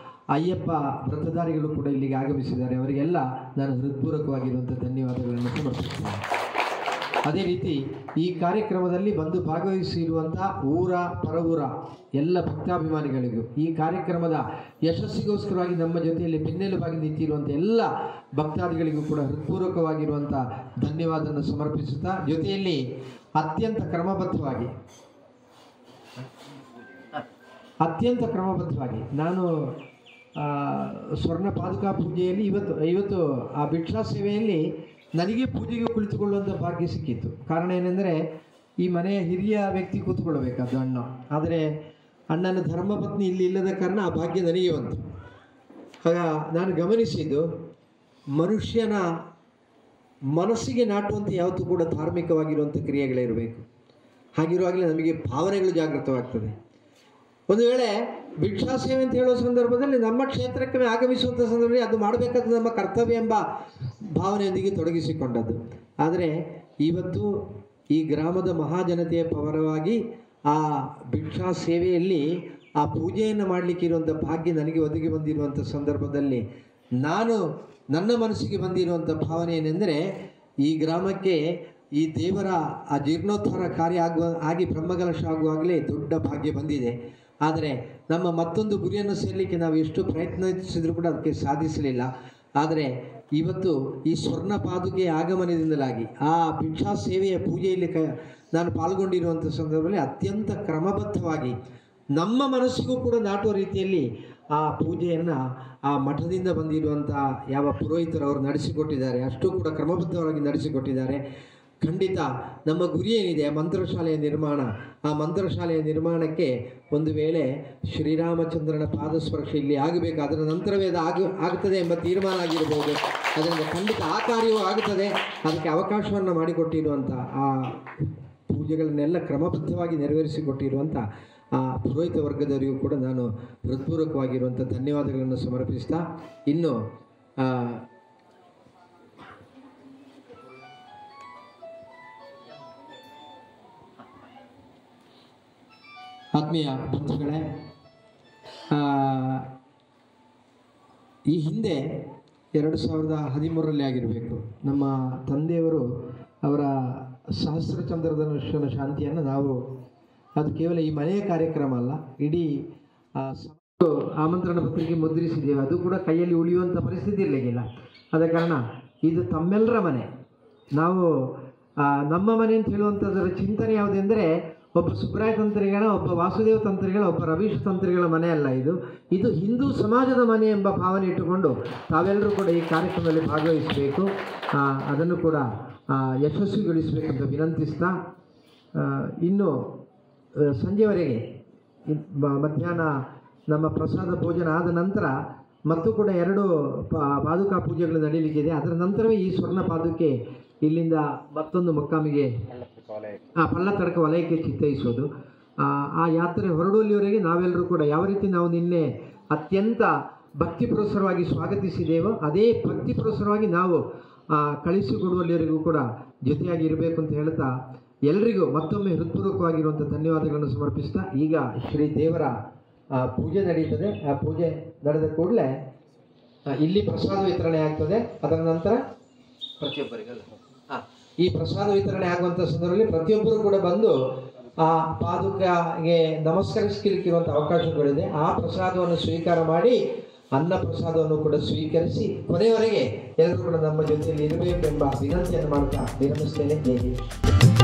ಅಯ್ಯಪ್ಪ ವ್ರತಧಾರಿಗಳು ಕೂಡ ಇಲ್ಲಿಗೆ ಆಗಮಿಸಿದ್ದಾರೆ. ಅವರಿಗೆಲ್ಲ ನಾನು ಹೃತ್ಪೂರ್ವಕವಾಗಿರುವಂಥ ಧನ್ಯವಾದಗಳನ್ನು ಸಮರ್ಪಿಸ್ತೇನೆ. ಅದೇ ರೀತಿ ಈ ಕಾರ್ಯಕ್ರಮದಲ್ಲಿ ಬಂದು ಭಾಗವಹಿಸಿರುವಂಥ ಊರ ಪರವೂರ ಎಲ್ಲ ಭಕ್ತಾಭಿಮಾನಿಗಳಿಗೂ ಈ ಕಾರ್ಯಕ್ರಮದ ಯಶಸ್ಸಿಗೋಸ್ಕರವಾಗಿ ನಮ್ಮ ಜೊತೆಯಲ್ಲಿ ಬೆನ್ನೆಲುಬಾಗಿ ನಿಂತಿರುವಂಥ ಎಲ್ಲ ಭಕ್ತಾದಿಗಳಿಗೂ ಕೂಡ ಹೃತ್ಪೂರ್ವಕವಾಗಿರುವಂಥ ಧನ್ಯವಾದವನ್ನು ಸಮರ್ಪಿಸುತ್ತಾ, ಜೊತೆಯಲ್ಲಿ ಅತ್ಯಂತ ಕ್ರಮಬದ್ಧವಾಗಿ ನಾನು ಸ್ವರ್ಣ ಪಾದುಕಾ ಪೂಜೆಯಲ್ಲಿ ಇವತ್ತು ಆ ಭಿಕ್ಷಾ ಸೇವೆಯಲ್ಲಿ ನನಗೆ ಪೂಜೆಗೆ ಕುಳಿತುಕೊಳ್ಳುವಂಥ ಭಾಗ್ಯ ಸಿಕ್ಕಿತ್ತು. ಕಾರಣ ಏನೆಂದರೆ ಈ ಮನೆಯ ಹಿರಿಯ ವ್ಯಕ್ತಿ ಕೂತ್ಕೊಳ್ಬೇಕಾದ್ದು ಅಣ್ಣ. ಆದರೆ ಅಣ್ಣನ ಧರ್ಮಪತ್ನಿ ಇಲ್ಲಿ ಇಲ್ಲದ ಕಾರಣ ಆ ಭಾಗ್ಯ ನನಗೆ ಬಂತು. ಆಗ ನಾನು ಗಮನಿಸಿದ್ದು, ಮನುಷ್ಯನ ಮನಸ್ಸಿಗೆ ನಾಟುವಂಥ ಯಾವತ್ತೂ ಕೂಡ ಧಾರ್ಮಿಕವಾಗಿರುವಂಥ ಕ್ರಿಯೆಗಳಿರಬೇಕು. ಹಾಗಿರುವಾಗಲೇ ನಮಗೆ ಭಾವನೆಗಳು ಜಾಗೃತವಾಗ್ತದೆ. ಒಂದು ವೇಳೆ ಭಿಕ್ಷಾ ಸೇವೆ ಅಂತ ಹೇಳೋ ಸಂದರ್ಭದಲ್ಲಿ ನಮ್ಮ ಕ್ಷೇತ್ರಕ್ಕೆ ಆಗಮಿಸುವಂಥ ಸಂದರ್ಭದಲ್ಲಿ ಅದು ಮಾಡಬೇಕಾದ ನಮ್ಮ ಕರ್ತವ್ಯ ಎಂಬ ಭಾವನೆಯೊಂದಿಗೆ ತೊಡಗಿಸಿಕೊಂಡದ್ದು. ಆದರೆ ಇವತ್ತು ಈ ಗ್ರಾಮದ ಮಹಾಜನತೆಯ ಪರವಾಗಿ ಆ ಭಿಕ್ಷಾ ಸೇವೆಯಲ್ಲಿ ಆ ಪೂಜೆಯನ್ನು ಮಾಡಲಿಕ್ಕೆ ಇರುವಂಥ ಭಾಗ್ಯ ನನಗೆ ಒದಗಿ ಬಂದಿರುವಂಥ ಸಂದರ್ಭದಲ್ಲಿ ನನ್ನ ಮನಸ್ಸಿಗೆ ಬಂದಿರುವಂಥ ಭಾವನೆ ಏನೆಂದರೆ, ಈ ಗ್ರಾಮಕ್ಕೆ ಈ ದೇವರ ಆ ಜೀರ್ಣೋದ್ಧಾರ ಕಾರ್ಯ ಆಗಿ ಬ್ರಹ್ಮಕಲಶ ಆಗುವಾಗಲೇ ದೊಡ್ಡ ಭಾಗ್ಯ ಬಂದಿದೆ. ಆದರೆ ನಮ್ಮ ಮತ್ತೊಂದು ಗುರಿಯನ್ನು ಸೇರಲಿಕ್ಕೆ ನಾವು ಎಷ್ಟು ಪ್ರಯತ್ನಿಸಿದರೂ ಕೂಡ ಅದಕ್ಕೆ ಸಾಧಿಸಲಿಲ್ಲ. ಆದರೆ ಇವತ್ತು ಈ ಸ್ವರ್ಣ ಪಾದುಕೆಯ ಆಗಮನದಿಂದಲಾಗಿ ಆ ಭಿಕ್ಷಾ ಸೇವೆಯ ಪೂಜೆಯಲ್ಲಿ ನಾನು ಪಾಲ್ಗೊಂಡಿರುವಂಥ ಸಂದರ್ಭದಲ್ಲಿ ಅತ್ಯಂತ ಕ್ರಮಬದ್ಧವಾಗಿ ನಮ್ಮ ಮನಸ್ಸಿಗೂ ಕೂಡ ನಾಟುವ ರೀತಿಯಲ್ಲಿ ಆ ಪೂಜೆಯನ್ನು ಆ ಮಠದಿಂದ ಬಂದಿರುವಂಥ ಯಾವ ಪುರೋಹಿತರವರು ನಡೆಸಿಕೊಟ್ಟಿದ್ದಾರೆ, ಅಷ್ಟು ಕೂಡ ಕ್ರಮಬದ್ಧವಾಗಿ ನಡೆಸಿಕೊಟ್ಟಿದ್ದಾರೆ. ಖಂಡಿತ ನಮ್ಮ ಗುರಿ ಏನಿದೆ ಮಂತ್ರಶಾಲೆಯ ನಿರ್ಮಾಣ, ಆ ಮಂತ್ರಶಾಲೆಯ ನಿರ್ಮಾಣಕ್ಕೆ ಒಂದು ವೇಳೆ ಶ್ರೀರಾಮಚಂದ್ರನ ಪಾದಸ್ಪರ್ಶ ಇಲ್ಲಿ ಆಗಬೇಕು, ಅದರ ನಂತರವೇ ಅದು ಆಗುತ್ತದೆ ಎಂಬ ತೀರ್ಮಾನ ಆಗಿರಬಹುದು. ಅದರಿಂದ ಖಂಡಿತ ಆ ಕಾರ್ಯವೂ ಆಗುತ್ತದೆ. ಅದಕ್ಕೆ ಅವಕಾಶವನ್ನು ಮಾಡಿಕೊಟ್ಟಿರುವಂಥ ಆ ಪೂಜೆಗಳನ್ನೆಲ್ಲ ಕ್ರಮಬದ್ಧವಾಗಿ ನೆರವೇರಿಸಿಕೊಟ್ಟಿರುವಂಥ ಆ ಪುರೋಹಿತ ವರ್ಗದವರಿಗೂ ಕೂಡ ನಾನು ಹೃತ್ಪೂರ್ವಕವಾಗಿರುವಂಥ ಧನ್ಯವಾದಗಳನ್ನು ಸಮರ್ಪಿಸ್ತಾ, ಇನ್ನು ಆತ್ಮೀಯ ಬಂಧುಗಳೇ, ಈ ಹಿಂದೆ 2013ರಲ್ಲಿ ಆಗಿರಬೇಕು, ನಮ್ಮ ತಂದೆಯವರು ಅವರ ಸಹಸ್ರಚಂದ್ರಧನುಷ್ಯನ ಶಾಂತಿಯನ್ನು ನಾವು, ಅದು ಕೇವಲ ಈ ಮನೆಯ ಕಾರ್ಯಕ್ರಮ ಅಲ್ಲ, ಇಡೀ ಆಮಂತ್ರಣ ಪತ್ರಿಕೆ ಮುದ್ರಿಸಿದ್ದೇವೆ. ಅದು ಕೂಡ ಕೈಯಲ್ಲಿ ಉಳಿಯುವಂಥ ಪರಿಸ್ಥಿತಿ ಇರಲಿಕ್ಕಿಲ್ಲ. ಆದ ಕಾರಣ ಇದು ತಮ್ಮೆಲ್ಲರ ಮನೆ. ನಾವು ನಮ್ಮ ಮನೆ ಅಂತ ಹೇಳುವಂಥದ್ದರ ಚಿಂತನೆ ಯಾವುದೆಂದರೆ, ಒಬ್ಬ ಸುಬ್ರಾಯ ತಂತ್ರಿಗಳ, ಒಬ್ಬ ವಾಸುದೇವ ತಂತ್ರಿಗಳ, ಒಬ್ಬ ರವೀಶ್ ತಂತ್ರಿಗಳ ಮನೆ ಅಲ್ಲ. ಇದು ಹಿಂದೂ ಸಮಾಜದ ಮನೆ ಎಂಬ ಭಾವನೆ ಇಟ್ಟುಕೊಂಡು ತಾವೆಲ್ಲರೂ ಕೂಡ ಈ ಕಾರ್ಯಕ್ರಮದಲ್ಲಿ ಭಾಗವಹಿಸಬೇಕು, ಅದನ್ನು ಕೂಡ ಯಶಸ್ವಿಗೊಳಿಸಬೇಕಂತ ವಿನಂತಿಸ್ತಾ, ಇನ್ನು ಸಂಜೆವರೆಗೆ ಮಧ್ಯಾಹ್ನ ನಮ್ಮ ಪ್ರಸಾದ ಭೋಜನ ಆದ ನಂತರ ಮತ್ತು ಕೂಡ 2 ಪಾದುಕಾ ಪೂಜೆಗಳು ನಡೀಲಿಕ್ಕಿದೆ. ಅದರ ನಂತರವೇ ಈ ಸ್ವರ್ಣ ಪಾದುಕೆ ಇಲ್ಲಿಂದ ಮತ್ತೊಂದು ಮೊಕ್ಕಾಮಿಗೆ ಪಲ್ಲತ್ತಡ್ಕ ವಲಯಕ್ಕೆ ಚಿತ್ತೈಸೋದು. ಆ ಯಾತ್ರೆ ಹೊರಡುವಲ್ಲಿವರೆಗೆ ನಾವೆಲ್ಲರೂ ಕೂಡ ಯಾವ ರೀತಿ ನಾವು ನಿನ್ನೆ ಅತ್ಯಂತ ಭಕ್ತಿಪುರಸ್ಸರವಾಗಿ ಸ್ವಾಗತಿಸಿದ್ದೇವೋ ಅದೇ ಭಕ್ತಿಪುರಸ್ಸರವಾಗಿ ನಾವು ಕಳಿಸಿಕೊಡುವಲ್ಲಿವರೆಗೂ ಕೂಡ ಜೊತೆಯಾಗಿ ಇರಬೇಕು ಅಂತ ಹೇಳ್ತಾ, ಎಲ್ರಿಗೂ ಮತ್ತೊಮ್ಮೆ ಹೃತ್ಪೂರ್ವಕವಾಗಿರುವಂಥ ಧನ್ಯವಾದಗಳನ್ನು ಸಮರ್ಪಿಸ್ತಾ, ಈಗ ಶ್ರೀ ದೇವರ ಪೂಜೆ ನಡೀತದೆ. ಆ ಪೂಜೆ ನಡೆದ ಕೂಡಲೇ ಇಲ್ಲಿ ಪ್ರಸಾದ ವಿತರಣೆ ಆಗ್ತದೆ. ಅದರ ನಂತರ ಪ್ರತಿಯೊಬ್ಬರಿಗಲ್ಲ ಈ ಪ್ರಸಾದ ವಿತರಣೆ ಆಗುವಂಥ ಸಂದರ್ಭದಲ್ಲಿ ಪ್ರತಿಯೊಬ್ಬರು ಕೂಡ ಬಂದು ಆ ಪಾದುಕೆಗೆ ನಮಸ್ಕರಿಸಲಿಕ್ಕಿರುವಂಥ ಅವಕಾಶಗಳಿದೆ. ಆ ಪ್ರಸಾದವನ್ನು ಸ್ವೀಕಾರ ಮಾಡಿ ಅನ್ನ ಪ್ರಸಾದವನ್ನು ಕೂಡ ಸ್ವೀಕರಿಸಿ ಕೊನೆಯವರೆಗೆ ಎಲ್ಲರೂ ಕೂಡ ನಮ್ಮ ಜೊತೆಯಲ್ಲಿ ಇರಬೇಕೆಂಬ ವಿನಂತಿಯನ್ನು ಮಾಡ್ತಾ ವಿರಮಿಸ್ತೇನೆ. ಜೈ ಹಿಂದ್.